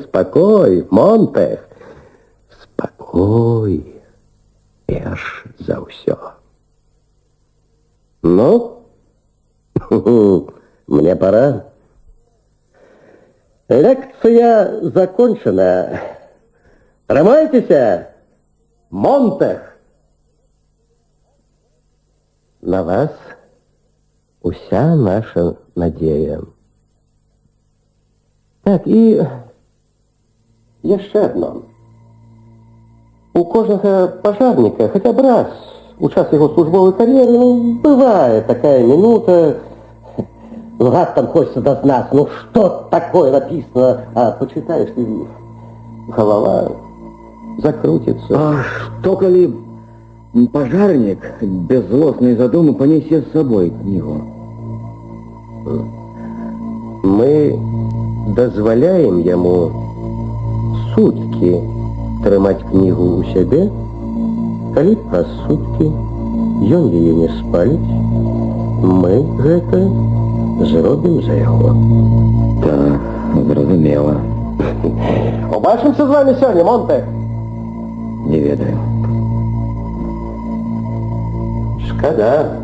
Speaker 7: Спакой, Монтах. Спакой. Перш за ўсё. Ну? Мне пора. Лекцыя закончена. Трымайцеся, Монтах. На вас уся наша надзея. Так, і яшчэ адно. У кожнага пажарніка хаця б раз у час яго службовай кар'еры, ну, бывае такая минута, ну, раптам хочется дознаться, ну, что такое написано, а почитаешь, и голова закрутится.
Speaker 3: А што калі пажарнік без злоснай задумы панесе з сабой кнігу?
Speaker 7: Мы дазваляем яму суткі трымаць кнігу ў сябе, калі праз суткі ён яе не спаліць, мы гэта
Speaker 2: зробіў за яго.
Speaker 3: Так, зразумела.
Speaker 6: Побачимся з вами сьогодні, Монте.
Speaker 3: Не ведаю.
Speaker 6: Шкода.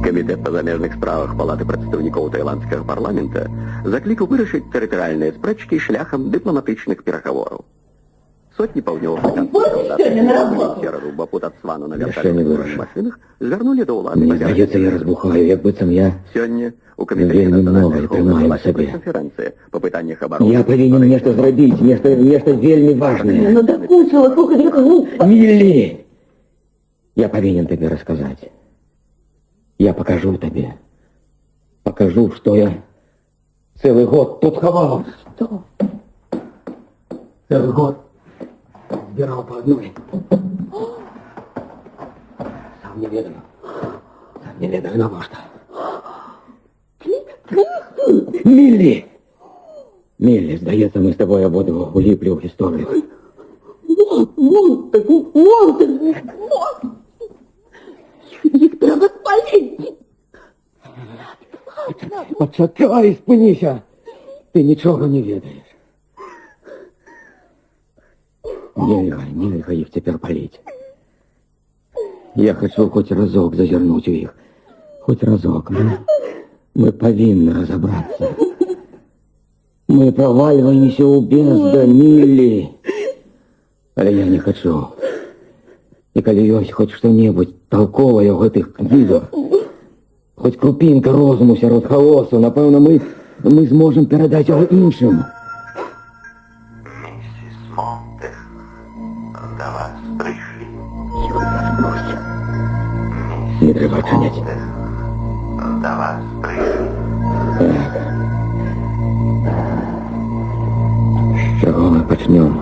Speaker 5: Камітэт па замежных справах Палаты прадстаўнікоў таіландскага парламента заклікаў вырашыць тэрытарыяльныя спрэчкі шляхам дыпламатычных перагавораў. Сотні паўднёва-афрыканскіх сераду бапут ад Свану на верталётных машынах звярнулі да ўлады.
Speaker 2: Мне здаецца, я разбухаю, як быццам я...
Speaker 5: Сёння у камітэце
Speaker 2: Вельмі
Speaker 5: нацыянальнай
Speaker 2: многае трымаю ў сабе.
Speaker 5: канферэнцыі па пытаннях абароны.
Speaker 2: Я павінен нешта зрабіць, нешта вельмі важнае.
Speaker 8: Ну дакучила, слухай, як глупо.
Speaker 2: Міллі! Я павінен табе расказаць. Я покажу табе. Покажу, што я цэлы год тут хаваў.
Speaker 8: Что?
Speaker 2: Цэлы год збіраў па адной. Сам не ведаю навошта. Міллі! Міллі, здаецца, мы з табой абодва уліплі ў гісторыю.
Speaker 8: Монте! Їх треба спалити!
Speaker 2: Пачакай, спыніся! Ты нічога не ведаеш. Нельга іх цяпер паліць. Я хачу хоць разок зазірнуць у іх. Хоць разок. Мы павінны разабрацца. Мы правальваемся ў бездну, Міллі. Але я не хачу. І калі ёсць хоць што-небудзь толковае ў гэтых кнігах, хоць крупінка розуму сярод хаосу, напэўна, мы зможам перадаць яго іншым.
Speaker 1: Миссис Монте, до вас пришли.
Speaker 2: Ён заснуўся. Не трэба адчыняць.
Speaker 1: До вас пришли.
Speaker 2: Так. З чаго мы пачнём?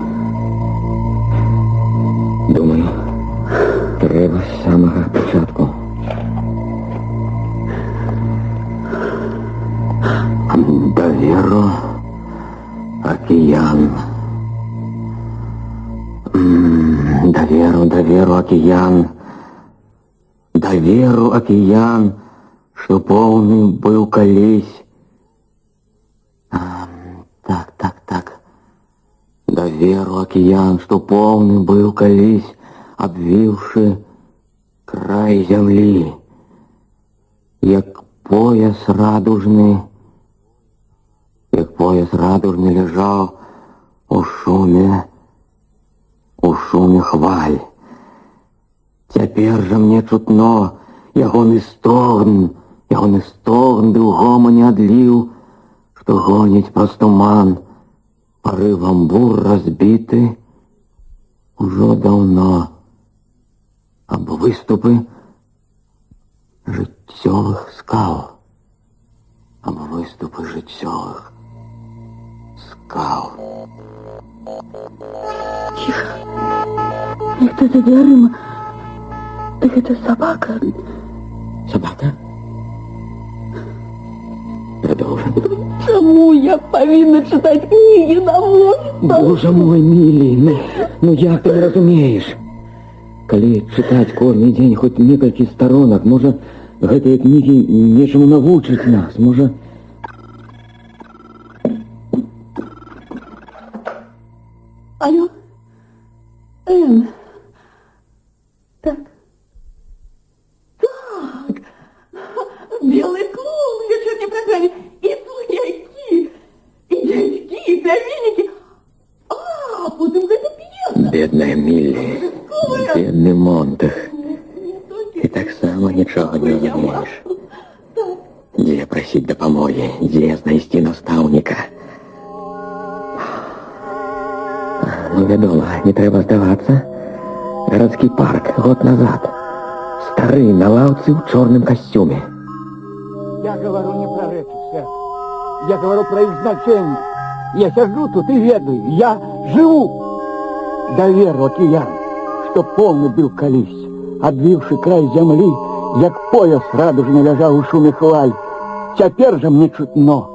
Speaker 2: Думаю, трэба з самага пачатку. Даверу океан. Даверу океан. Даверу океан, што поўны быў калісь. Так. Даверу океан, што поўны быў калісь, абвіўшы край зямлі, як пояс радужны ляжаў у шуме хваль. Цяпер жа мне чутно ягоны стогн ды ў гомане адліў, што гоніць праз туман, парывам бур разбіты ужо даўно, аб выступы жыццёвых скал.
Speaker 4: Тихо. Ніхто за дверима. Так это собака.
Speaker 2: Собака? Продолжим.
Speaker 8: Чому я повинна читати книги на волю?
Speaker 2: Боже мой, Мілі, ну як ты не разумееш? Калі чытаць кожны дзень хоць некалькі сторонак, можа, гэтыя кнігі нечаму навучаць нас, можа...
Speaker 8: Алло? Так. Белый клоун в вечерней программе. И свояки, и дядьки, и племянники. А потом гэта п'еса.
Speaker 2: Бедная Мілі, бедны Монтех. Ты таксама нічога не разумееш. Дзе прасіць дапамогі, дзе знайсці настаўніка. Ну, вядома, не трэба здавацца. Гарадскі парк год назад. Стары на лаўцы ў чорным касцюме.
Speaker 10: Я говорю не про это, шеф. Я говорю про их значение. Я сижу тут и ведаю, я живу. Даверу океан, что полный был колись, обвивший край земли, як пояс радужно лежал у шуме хваль. Цяпер жа мне чутно.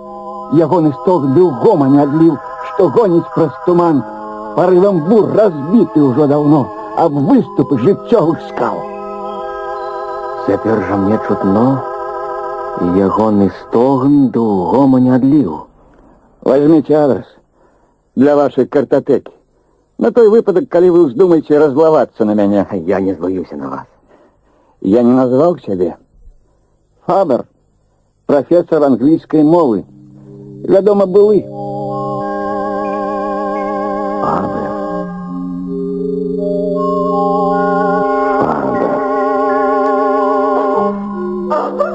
Speaker 10: Ягоны стог ды ў гомане адліў, што гоніць праз туман. Парывам бур разбіты ўжо даўно аб выступы жыццёвых скал.
Speaker 3: Цяпер жа мне чутно, і ягоны стогн ды ў гомане адліў.
Speaker 10: Возьмите адрес для вашей картотеки. На той выпадок, коли вы вздумаете разловаться на меня.
Speaker 3: Я не злуюся на вас.
Speaker 10: Я не назвал к себе. Фабер, профессор английской мовы. Вядома, былы.
Speaker 3: Фабер.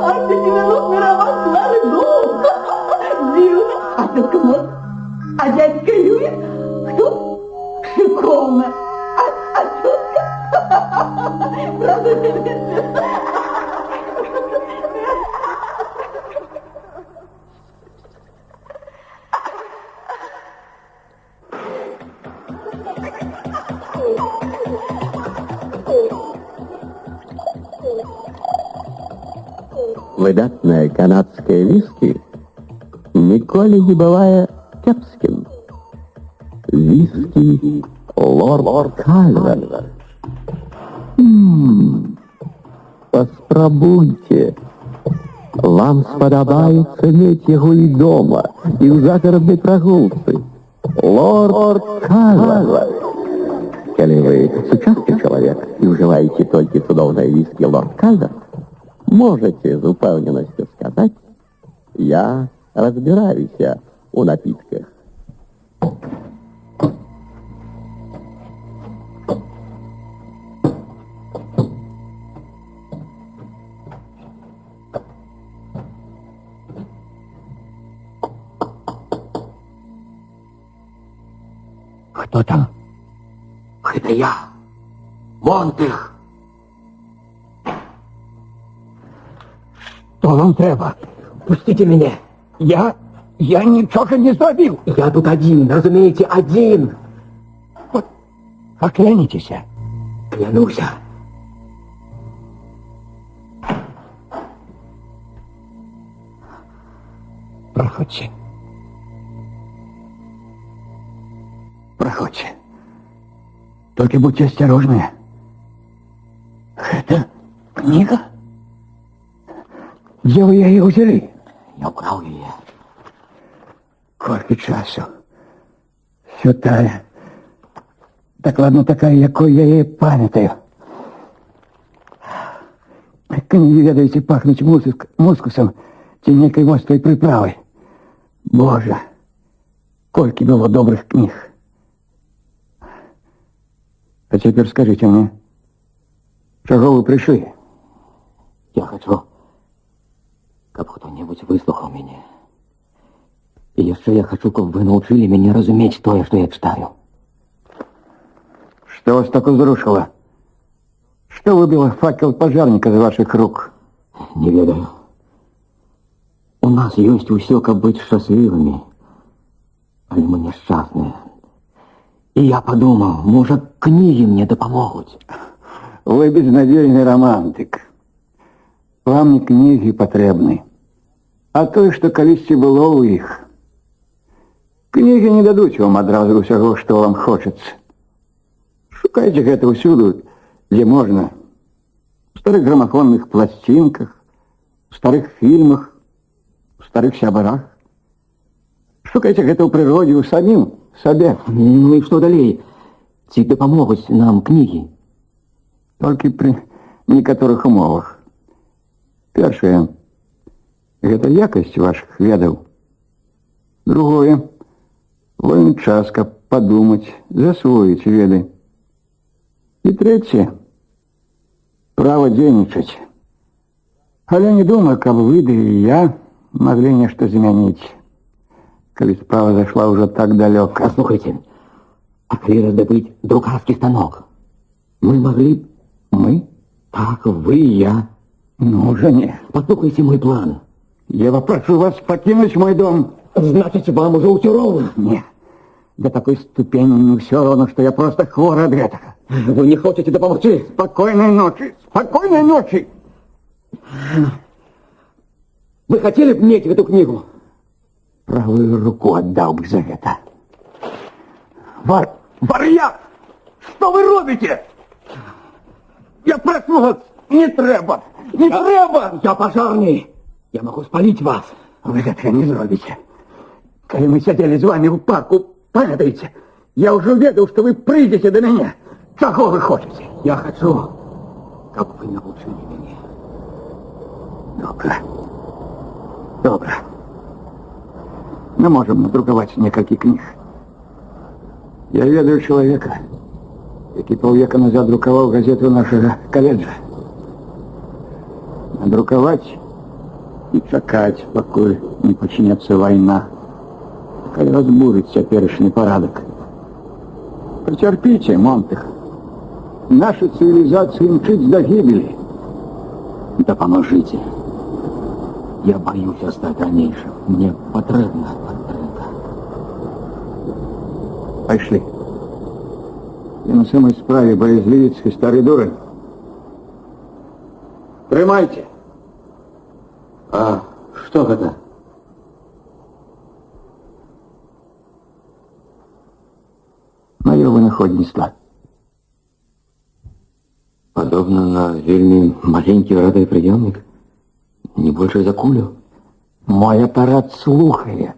Speaker 8: Антиминутный роман Клары Дом. Дивно. А только вот, а дядька Льюис? Кто? Шиковно. А тетка? Правда,
Speaker 3: Выдатное канадское виски ніколи не бывае кепскім. Виски Лорд Кальвер. Паспрабуйце. Вам спадабаецца мець яго і дома, і ў загараднай прагулцы. Лорд Кальвер. Калі вы сучасны чалавек і ўжываеце толькі цудоўнае віскі Лорд Кальвер, можете с упевненностью сказать, я разбираюсь у напитках.
Speaker 10: Кто там?
Speaker 2: Это я, Монтых.
Speaker 10: Что вам треба?
Speaker 2: Пустите меня.
Speaker 10: Я нічого не зробив.
Speaker 2: Я тут один, разумеете, один.
Speaker 10: Поклянитеся.
Speaker 2: Клянуся.
Speaker 10: Проходьте. Проходьте. Только будьте осторожны. Это книга? Где вы ее взяли?
Speaker 2: Я украл ее.
Speaker 10: Колькі часу. Все тая. Дакладно такая, якой я її пам'ятаю. Книги, ведаеце, пахнуць мускусом ці нейкай моцнай прыправай. Боже, колькі было добрых кніг. А цяпер скажите мне, чаго вы прыйшлі?
Speaker 2: Я хочу, каб кто-нибудь выслухал меня. И еще я хочу, каб вы научили меня разуметь то, что я читаю.
Speaker 10: Что вас так узрушило? Что выбило факел пожарника из ваших рук?
Speaker 2: Не ведаю. У нас есть усё, каб быть счастливыми, але мы несчастные. И я подумал, может, книги мне допомогут.
Speaker 10: Вы безнадежный романтик. Вам не книги потребны, а то, что колись было у их. Книги не дадут вам одразу всего, что вам хочется. Шукайте это усюду, где можно. В старых граммофонных пластинках, в старых фильмах, в старых сябарах. Шукайте это в природе, у самим себе.
Speaker 2: Ну и что далее? Ці допомогут нам книги?
Speaker 10: Только при некоторых умовах. Першае – это якость ваших ведаў. Другое – вольны час, каб подумать, засвоить веды. И третье – право дзейнічаць. Але не думаю, каб вы да и я могли нечто заменить, коли справа зашла уже так далеко.
Speaker 2: Послушайте, а коли раздобыть друкарский станок, мы могли...
Speaker 10: Мы?
Speaker 2: Так, вы и я.
Speaker 10: Ну, уже не.
Speaker 2: Послушайте мой план.
Speaker 10: Я попрошу вас покинуть мой дом.
Speaker 2: Значит, вам уже усё роўна?
Speaker 10: Не. До такой ступени не все равно, что я просто хворый от гэтага.
Speaker 2: Вы не хотите допомогти?
Speaker 10: Спокойной ночи! Спокойной ночи! Вы хотели бы иметь эту книгу? Правую руку отдал бы за это. Вар'як! Что вы робите? Я прошу вас, не треба! Не треба! Я пожарный! Я могу спалить вас. Вы это не зробите. Когда мы сидели с вами в парку, памятаете? Я уже увидел, что вы придете до меня. Чего вы хотите? Я хочу, как вы научили меня. Добре. Добре. Мы можем надрукаваць некалькі кніг. Я ведаю чалавека, які паўвека назад друкаваў газету нашага каледжа. Надрукаваць і чакаць, пакуль не пачнецца вайна, калі разбурыць цяперашні парадак. Прыцярпіце, Монтых. Наша цывілізацыя імчыць да гібелі. Дапамажыце. Я боюся стаць ранейшым. Мне патрэбна падтрымка. Пайшлі. Я на самой справе боязливец и старый дурень. Трымайце.
Speaker 2: А что это?
Speaker 10: Мое вынаходніцтва.
Speaker 2: Подобно на вельми маленький радиоприемник. Не больше за кулю.
Speaker 10: Мой аппарат слухае.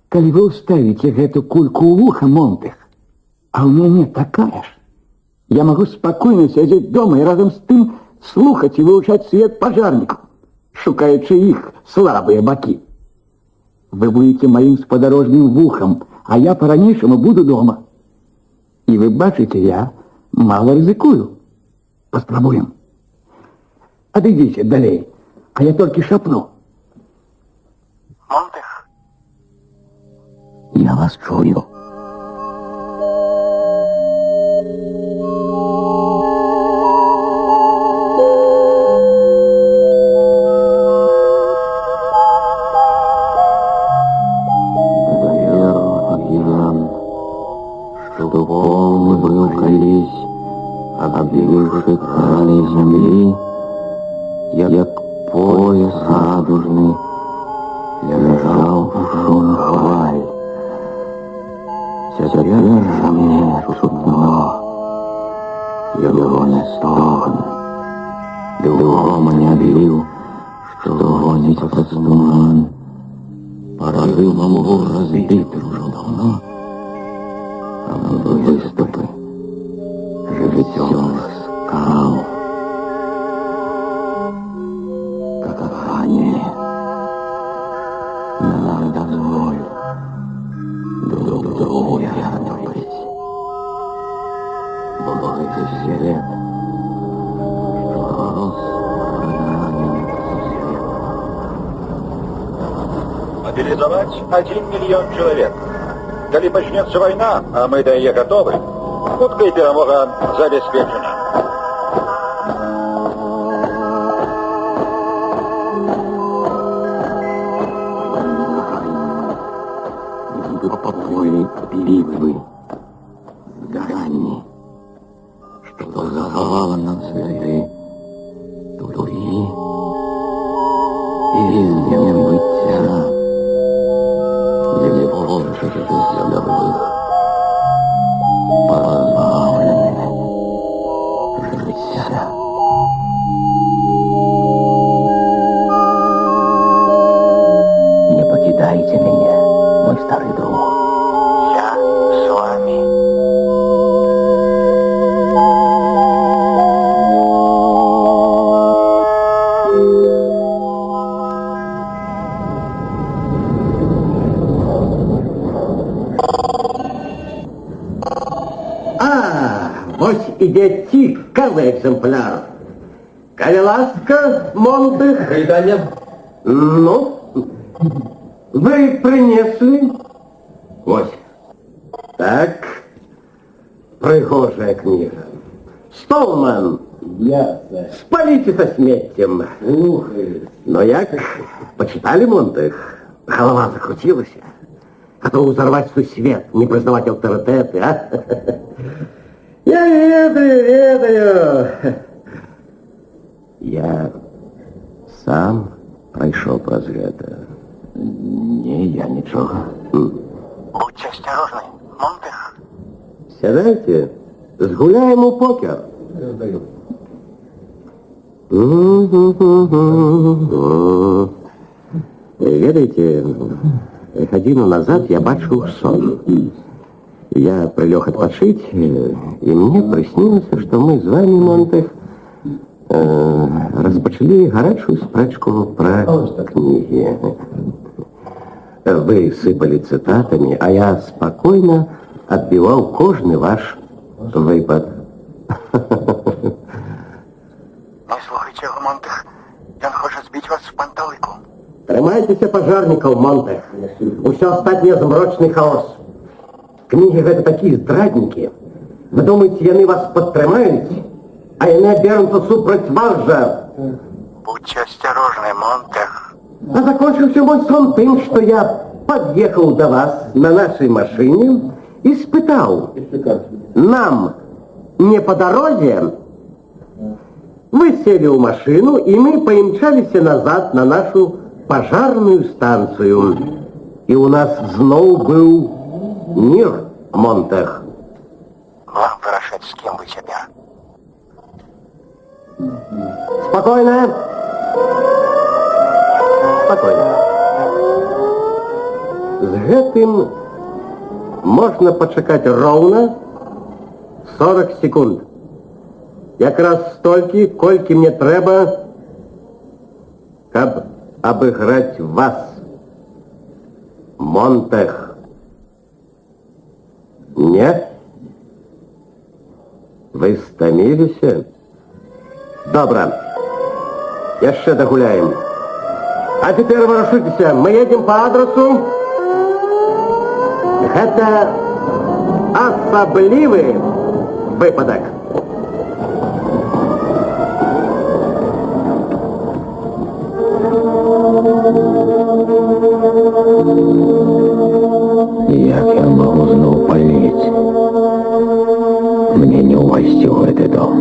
Speaker 10: Калі вы ўставіце гэту кульку ў вуха, Монтых, а ў мяне такая ж, я могу спокойно сядзець дома и разом с тым слухать и выучать свет пожарников, шукаючи их слабые боки. Вы будете моим спадарожным вухом, а я по-ранейшаму буду дома. И вы бачите, я мало ризикую. Поспробуем. Отойдите далей, а я только шепну.
Speaker 1: Монтых.
Speaker 10: Я вас чую.
Speaker 2: Что волны брюхались, обвивши край земли, як пояс радужный лежал шум хваль. Цяпер жа мне чутно его не стогн, другому не объявил, что гонит под туман. Порывом его разбит уже давно, а выступы живительных скал, как охране, нам дозволь друг другу верно быть. Бог свет, что рос ранее свет.
Speaker 11: Мобилизовать 1 миллион человек. Коли почнется война, а мы до ее готовы, хуткая перемога забеспечена.
Speaker 2: Попой битвы, грани, что заховала нам следы тури и небытия, где больше рядовых позбавлены життя. Не покидайте меня, мой старый друг.
Speaker 1: Я с вами.
Speaker 6: Ось іде цікавий екземпляр. Коли ласка, Монтых.
Speaker 2: Придання.
Speaker 6: Ну, ви принесли. Ось. Так. Пригожая книга. Столман. Спалите со сметтем. Но як? Почитали, Монтых? Голова закрутилась. Готов взорвать свой свет, не признавать авторитеты, а? Я ведаю. Я сам
Speaker 7: прайшоў праз гэта?
Speaker 3: Не, я нічога.
Speaker 1: Будьте осторожны, Монтех.
Speaker 7: Сядайце, згуляем у покер. Ведаеце, гадзіну назад я бачыў сон. Я прилег отпочить, и мне приснилось, что мы с вами, Монтех, распочали горячую спрэчку про книги. Вы сыпали цитатами, а я спокойно отбивал кожный ваш выпад.
Speaker 1: Не слухайте его, Монтех. Он хочет сбить вас в панталыку.
Speaker 7: Трымайтеся пажарнікаў, Монтех. Усё астатняе змрочны хаос. Книги гэта такие здраднікі. Вы думаете, яны вас падтрымаюць, а яны абернуцца супраць вас жа.
Speaker 1: Будьте осторожны, Монтех.
Speaker 7: А закончился мой сон тем, что я подъехал до вас на нашей машине и спытал: нам не по дороге? Вы сели в машину, и мы поимчались назад на нашу пожарную станцию. И у нас зноў был мир, Монтех.
Speaker 1: Вам вырашать, с кем вы теперь.
Speaker 7: Спокойно. Спокойно. З гэтым можна пачакаць роўна 40 секунд. Якраз столькі, колькі мне трэба, каб абыграць вас, Монтех. Не? Вы стаміліся? Добра. Яшчэ дагуляем. А теперь вырашыцеся, мы едем по адресу. Гэта асаблівы выпадак.
Speaker 3: Як я могу зноў паліць? Мне не ўвайсці ў гэты дом.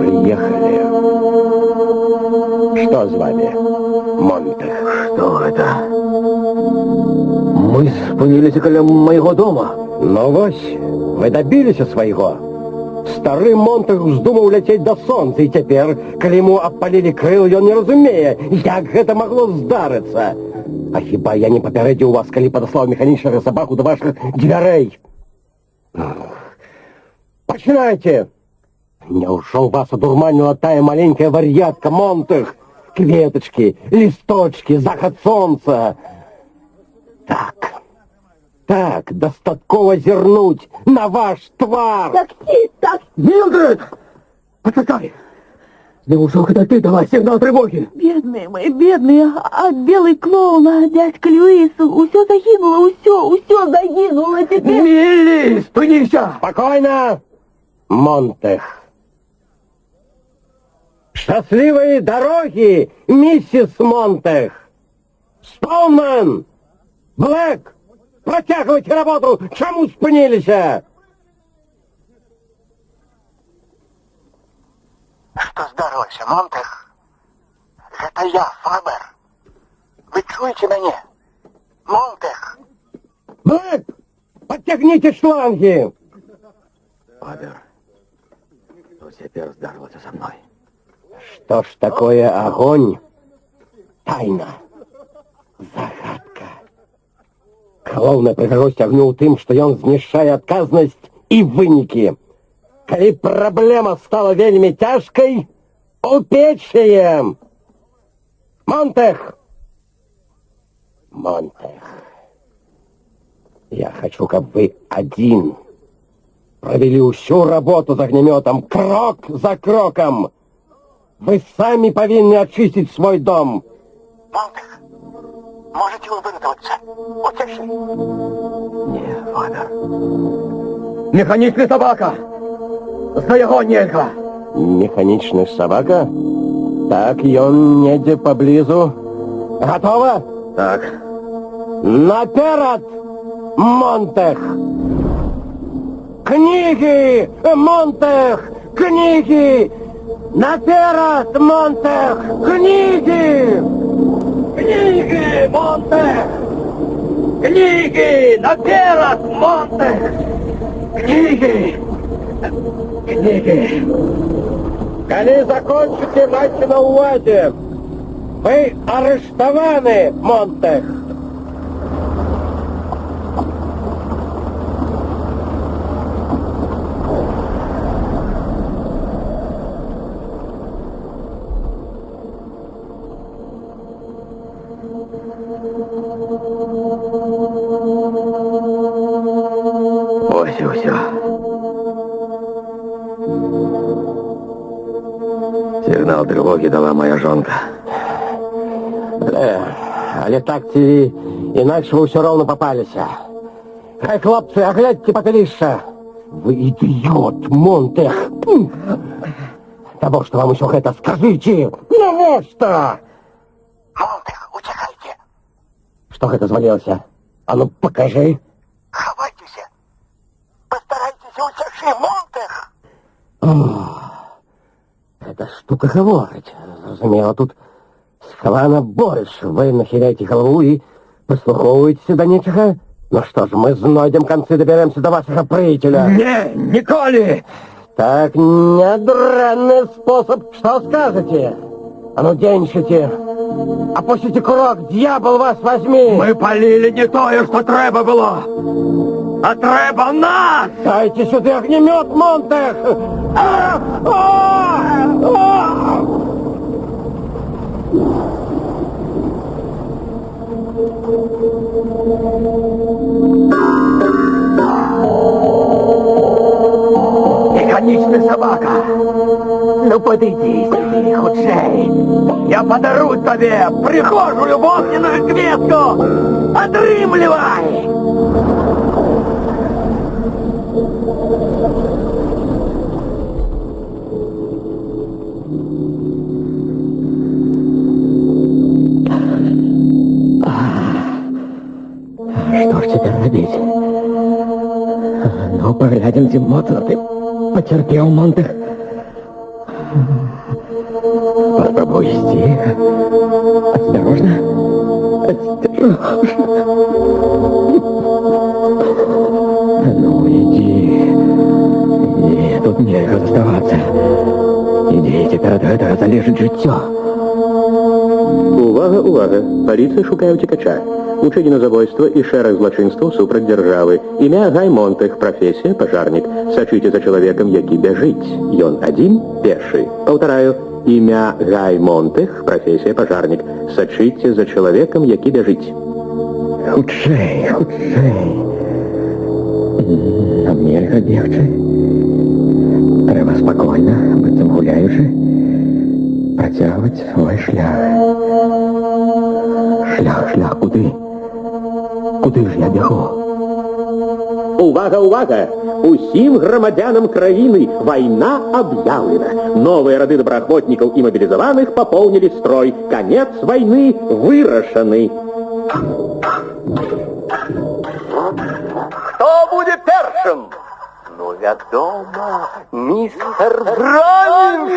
Speaker 7: Приехали. Что с вами, Монтех?
Speaker 3: Што гэта? Мы спыніліся каля майго дома.
Speaker 7: Ну вось, вы добились свайго. Стары Монтех вздумаў ляцець да сонца, і цяпер, калі ему абпалілі крылы, ён не разумее, як гэта магло здарыцца. А хіба я не папярэдзіў вас, калі падаслаў механічнага сабаку да вашых дзвярэй? Пачынайце! Няўжо вас адурманіла тая маленькая вар'ятка, Монтех? Кветочки, листочки, заход солнца. Так, достатково зернуть на ваш твар.
Speaker 8: Такси, такси.
Speaker 7: Милдред! Почекай! Неужели это ты дала сигнал тревоги?
Speaker 8: Бедные мои, бедные, а белый клоун, а дядька Льюис, усё загинуло, усё загинуло теперь.
Speaker 7: Милли, спынися! Спокойно, Монтех. Счастливые дороги, миссис Монтех. Стоунман! Блэк! Протягивайте работу! Чему спынились?
Speaker 1: Что здарылася, Монтех? Это я, Фабер. Вы чуете меня? Монтех!
Speaker 7: Блэк! Подтягните шланги!
Speaker 3: Фабер, что теперь здарылася со мной?
Speaker 7: Что ж такое огонь? Тайна. Загадка. Галоўнае прыгажосць агню ў тым, што ён знішчае адказнасць і вынікі. Калі праблема стала вельмі цяжкай, упечаем. Монтех! Монтех. Я хочу, каб вы один провели всю работу з огнеметом, крок за кроком. Вы сами повинны очистить свой дом.
Speaker 1: Монтех, можете вы выратоваться? Утеши.
Speaker 3: Не, Фабер.
Speaker 7: Механічны собака! За яго нельга! Механічны собака? Так, ён недзе поблизу. Готово?
Speaker 3: Так.
Speaker 7: Наперед, Монтех!
Speaker 10: Книги, Монтех! Книги! Наперед, Монтех! Книги! Книги, Монтех! Книги! Наперед, Монтех! Книги! Книги! Коли закончите, майте на увазе! Вы арестованы, Монтех!
Speaker 2: Ось і все. Сигнал тревоги дала моя жонка.
Speaker 10: Але так ці інакше ви все равно попалися. Хай, хлопці, оглядьте попелище. Ви ідіот, Монтех. Навошта вам усё гэта, скажите? Навошта?
Speaker 1: Монтех, утекайте.
Speaker 10: Что гэта звалілася? А ну, покажи.
Speaker 1: Ховайтеся. Постарайтесь утеши, Монтех.
Speaker 10: Эта штука говорить. Зрозуміло, тут сховано больше. Ви нахиляєте голову і прислуховуєтеся до нічого. Ну що ж, ми знайдем концы, доберемся до вашего приятеля.
Speaker 2: Не, ніколи!
Speaker 10: Так, недранный способ. Что скажете? А ну, деньшите. Опустите курок, дьявол вас возьми.
Speaker 2: Ми палили не тое, що треба було, а треба нас!
Speaker 10: Дайте сюда огнемет, Монтех!
Speaker 2: Механічна собака. Ну, подойди сюди, худшей. Я подарую тебе прихожую огненную кветку. Отрымливай!
Speaker 10: Что ж теперь робить? Ну, поглядим, ці моцно ти потерпел, Монтех. Попробуй идти. Осторожно. Ну, иди. Иди, тут нельзя оставаться. Иди, теперь от этого залежить життя.
Speaker 6: Увага, увага! Поліція шукає утікача. Учинено забойство і шерах злочинства супроть держави. Ім'я Гай Монтех, професія пожарник. Сачуйте за чоловіком, який бежить. Ён один, пеший. Повторяю, ім'я Гай Монтех, професія пожарник. Сачуйте за чоловіком, який бежить.
Speaker 10: Худшей, худшей. Нам нельзя бегче. Треба спокойно, быццам гуляючи, працягваць свой шлях. Шлях, куды? Куды ж я бегу?
Speaker 6: Увага, увага! Усім громадянам краіны война объявлена. Новые роды добраахвотнікаў і мобілізаваных пополнили строй. Конец войны вырашаны.
Speaker 1: Кто будет першим? Ну, вядома, мистер Бранинг.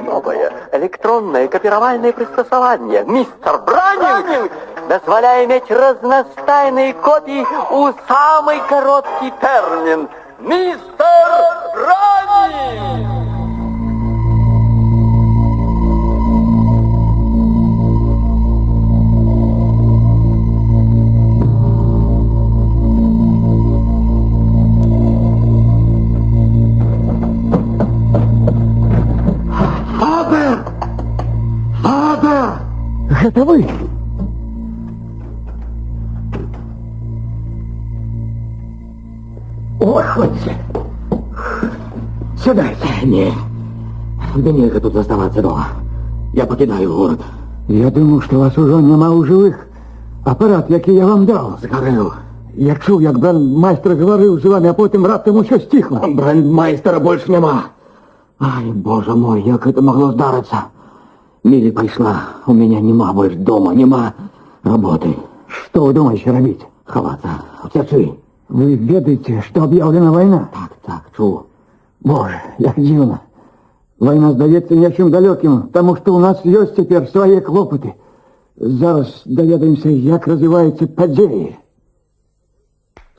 Speaker 1: Новое электронное копировальное приспособление. Мистер Бранинг дозволяет иметь разностайные копии у самый короткий термин. Мистер Бранинг!
Speaker 10: Это вы? Ой, ходите. Сюда. Нет. Да нельзя тут оставаться дома. Я покидаю город. Я думал, что вас уже нема у живых. Апарат, який я вам дав, згорів. Я чув, як брандмайстер говорив з вами, а потім раптом усе стихло. Брандмайстера больше нема. Ай, боже мой, як это могло здариться? Милли пришла, у меня нема больше дома, нема работы. Что вы думаете робить? Ховаться, втечи. Вы ведаете, что объявлена война?
Speaker 2: Так, чув.
Speaker 10: Боже, як дивно. Война здається нечим далеким, тому що у нас є тепер свої клопоти. Зараз доведаемся, як розвиваються події.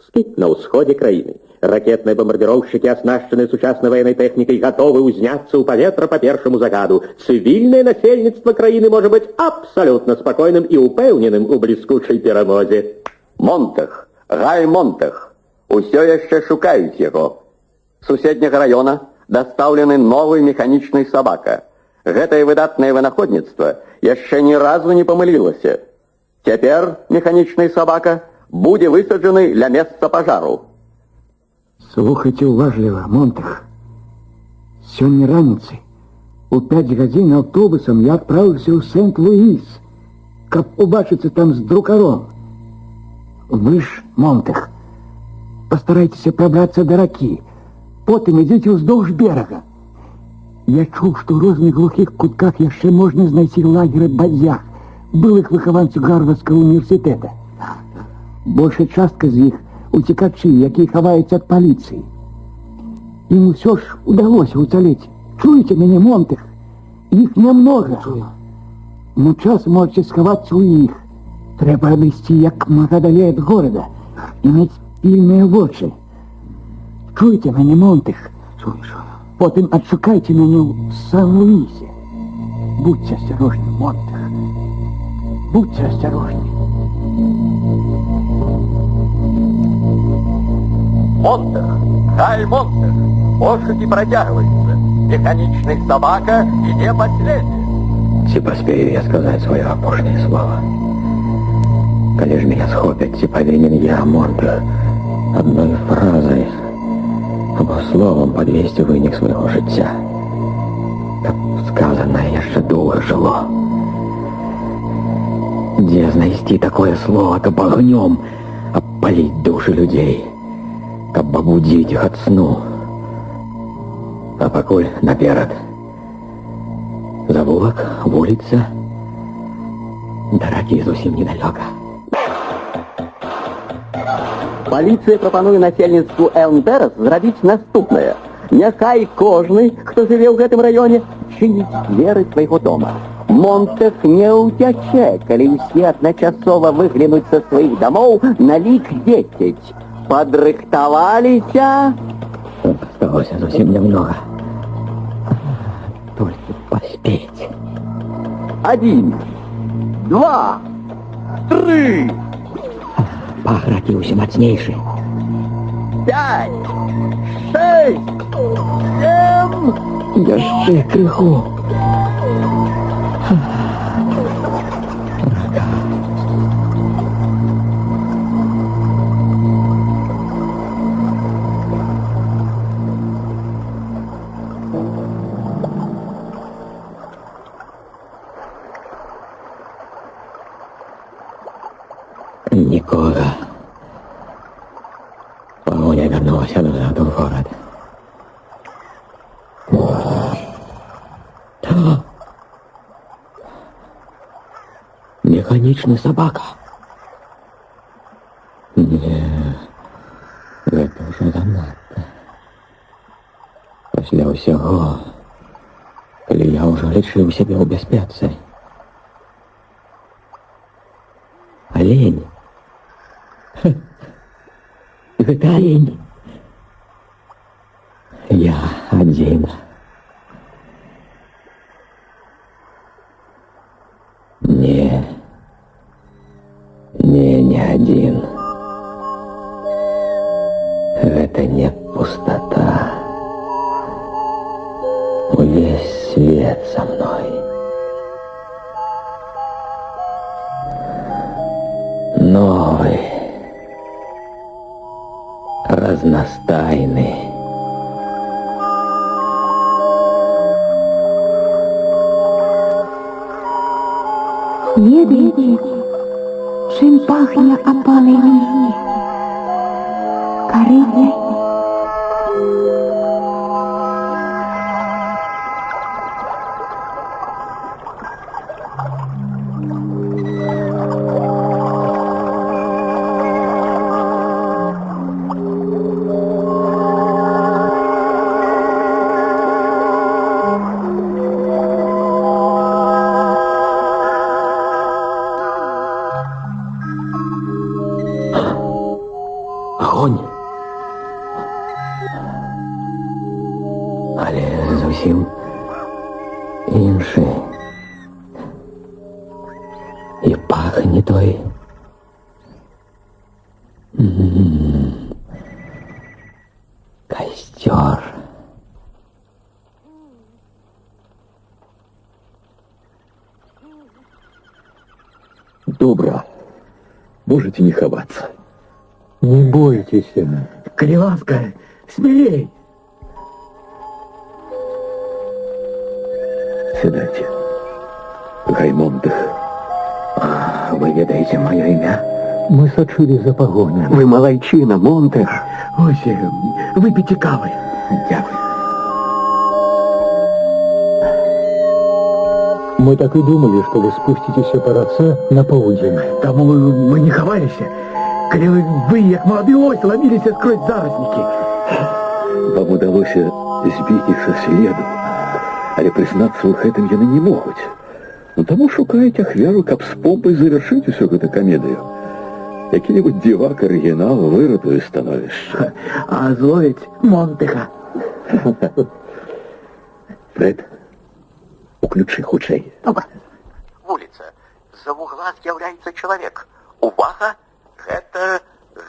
Speaker 5: Спит на усходе краины. Ракетные бомбардировщики, оснащенные сучасной военной техникой, готовы узняться у поветра по першему загаду. Цивильное насельництво краины может быть абсолютно спокойным и упевненным у блискучей перемозе. Монтех, Гай Монтех, усе еще шукають його. З сусіднього района доставлены новый механичный собака. Гэтае выдатнае вынаходніцтва яшчэ ні разу не памылілася. Цяпер механічны собака будзе высаджаны ля месца пажару.
Speaker 10: Слухайте уважліва, Монтех. Сёння раніцай у 5 гадзін аўтобусам я адправіўся ў Сент-Луіс, каб убачыцца там з друкаром. Вы ж, Монтех, пастарайцеся прабрацца да ракі, потым ідзіце ўздоўж берага. Я чуў, што ў розных глухіх кутках яшчэ можна знайсці лагеры бадзях, былых выхаванцаў Гарвардскага універсітэта. Большая частка з іх уцекачы, якія хаваюцца ад паліцыі. Ім усё ж удалося уцалець. Чуеце мяне, Монтех? Іх нямнога. Но час можете схавацца ў іх. Трэба адысці як мага далей ад горада і мець пільныя вочы. Чуеце мяне, Монтех?
Speaker 2: Чую.
Speaker 10: Потым адшукайце мяне ў Сан-Луісе. Будьце асцярожны, Монтех. Будьце асцярожны.
Speaker 5: Монтех, Гай Монтех, пошуки протягиваются. Механичный собака идет последний.
Speaker 3: Ці паспею я сказаць сваё апошняе слово. Калі ж меня схопяць, ці павінен я, Монтех, адной фразай або словом подвесці вынік свайго жыцця, каб сказанае яшчэ доўга жыло. Дзе знайсці такое слово, каб агнём абпаліць душы людзей, каб абудзіць іх ад сну. А пакуль наперад. Завулак, вуліца, да ракі зусім недалёка.
Speaker 5: Полиция прапануе насельніцтву Элмдерас зрабіць наступнае. Няхай кожны, хто жыве ў гэтым раёне, чыніць дзверы свайго дома. Монтех не ўцячэ, калі ўсе адначасова выглянуць са сваіх дамоў на лік 10. Падрыхтаваліся?
Speaker 3: Осталося зусім нямнога. Толькі паспець.
Speaker 5: 1, 2, 3,
Speaker 3: Пах ракі ўсё мацнейшы.
Speaker 5: 5, 6, 7...
Speaker 3: Яшчэ крыху. Нікога. Пагоня вярнулася назад у горад. Механічны собака. Не, гэта ўжо занадта. Пасля ўсяго, калі я ўжо лічыў сябе ў бяспецы. Алень. Гэта алень. Я адзін. Не адзін. Гэта не пустата. Увесь свет со мной. Новый, разностайный.
Speaker 4: Ведаеце, чым пахне апалай лізе? Карыняй.
Speaker 2: інший. І пахне той. Костер.
Speaker 10: Добро. Можете не ховаться. Не бойтесь. Кривавская, смелей.
Speaker 3: Сідайте. Гаймондых.
Speaker 2: Вы ведаете мое имя?
Speaker 10: Мы сочили за погоня.
Speaker 7: Вы малайчина, Монтех.
Speaker 10: Ось, выпейте кавы.
Speaker 2: Дякую.
Speaker 10: Мы так и думали, что вы спуститесь по роце на полудень. Тому мы не ховались. Коли вы, как молодые ось, ломились скрыть заросники.
Speaker 3: Вам удалося збіг їх со сліду, але признаться у гэтым яны не могуць. Ну таму шукаюць ахвяру, каб з помпай завершыць усё гэта камедыю. Які-небудзь дзівак арыгінал выратуе становішча.
Speaker 10: А зловить Монтеха.
Speaker 3: Фред, уключи хутчэй.
Speaker 1: Улица. За угла з'является человек. Увага! Это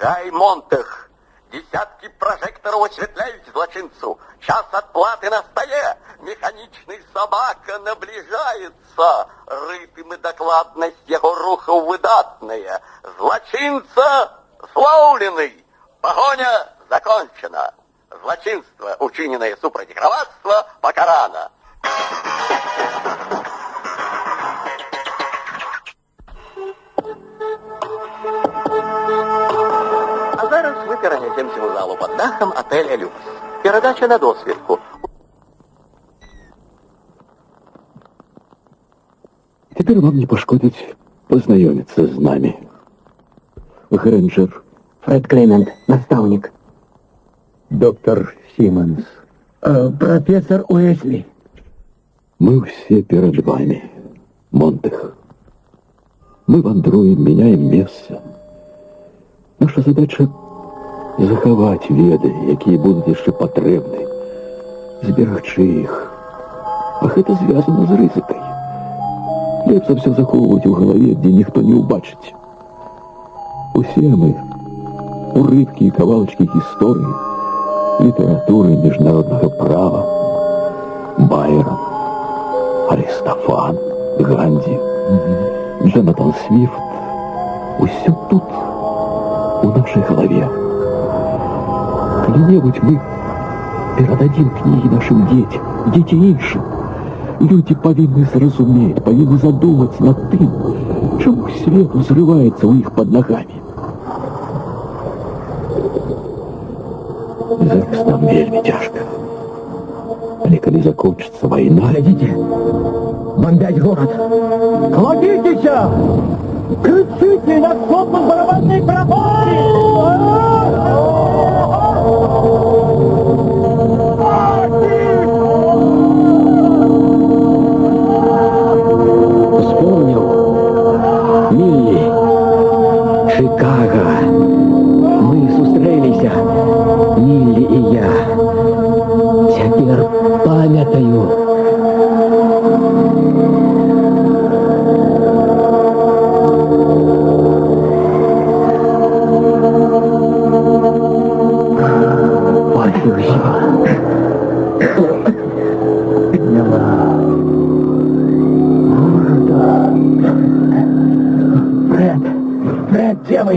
Speaker 1: Гай Монтех. Десятки прожекторов осветляют злочинцу. Час отплаты на столе. Механичный собака наближается. Рытым и докладность его рухов выдатная. Злочинца зловленный. Погоня закончена. Злочинство, учиненное супроти громадства, покарано. А зараз мы перенесемся в залу под дахом отеля «Люкс». Передача на досвідку.
Speaker 3: Теперь вам не пошкодить познайомиться з нами. Грэнджер.
Speaker 2: Фред Клемент, наставник.
Speaker 10: Доктор Симмонс. Профессор Уэсли.
Speaker 3: Мы все перед вами, Монтех. Мы вандруем, меняем место. Наша задача — заховать веды, якія будуць яшчэ патрэбны, зберагчы іх. А гэта звязана з рызыкай. Лепш за все захоўваць у галаве, дзе ніхто не ўбачыць. Усе мы — урывкі і кавалачкі гісторыі, літаратуры, міжнароднага права, Байрон, Аристофан, Ганди, Джонатан Свифт. Усё тут, у нашей голове. Калі-небудзь мы перададзім кнігі нашим дзецям, дзеці іншым. Люди павінны зразумець, павінны задумаць над тым, чаму свет узрываецца ў іх пад нагамі. Зараз нам вельмі цяжка. Але калі закончыцца вайна...
Speaker 10: Глядите, бомбять город. Кладитесь! Кричите на сотну барабанной барабане!
Speaker 2: Вспомнил. Милли. Чикаго. Мы сустрэліся. Милли и я. Цяпер памятаю.
Speaker 10: Фред, где вы?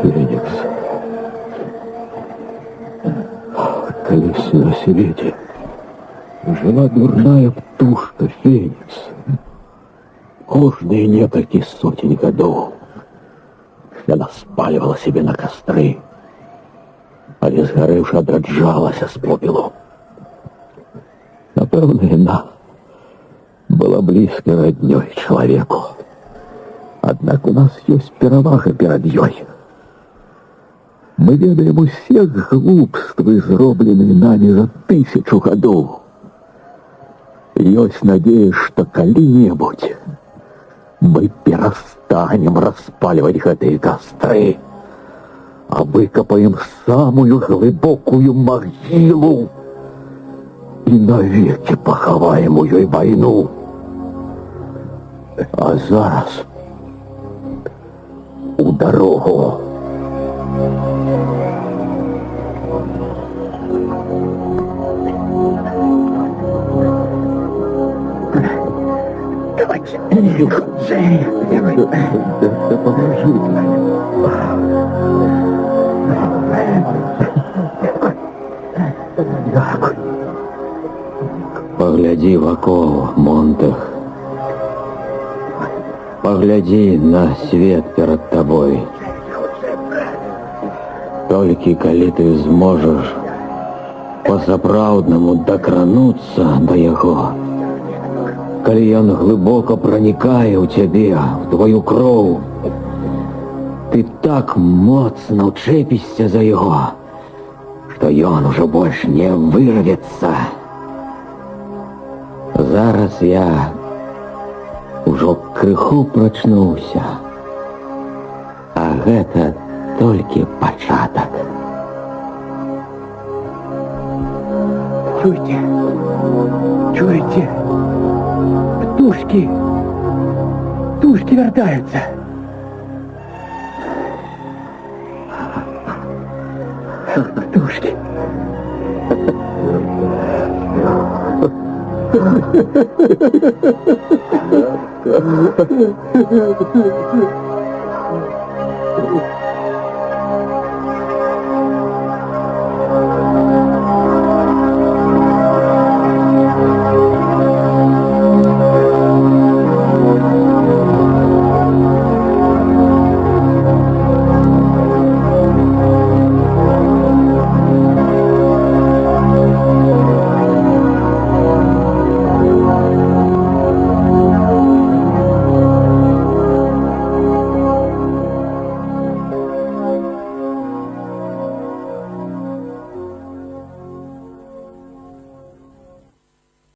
Speaker 3: Феникс. Колись на свете жила дурная птушка Феникс. Кожные некалькі сотень годов яна спаливала себе на костры, але згарэўшы адраджалася з попелу. Напэўна, яна была близко роднёй человеку. Однако у нас есть перавага перад ёй. Мы ведаем усе глупствы, зробленыя нами за 1000 гадоў. Ёсць надея, што калі-небудзь мы перастанем распальваць гэтыя кастры, а выкопаем самую глубокую могилу и навеки поховаем у ёй войну. А зараз у дорогу.
Speaker 9: Давайте, худшее.
Speaker 3: Да поможи. Погляди вакол, Монтех. Погляди на свет перед тобой. Толькі калі ты зможаш па-сапраўднаму дакрануцца да яго, калі ён глыбока пранікае ў цябе, в твою кроў, ты так моцна ўчэпішся за яго, што ён ужо больш не вырвецца. Зараз я ужо крыху прачнуўся, а гэта толькі пачатак.
Speaker 10: Чуйте, чуете? Птушки вертаются. Птушки.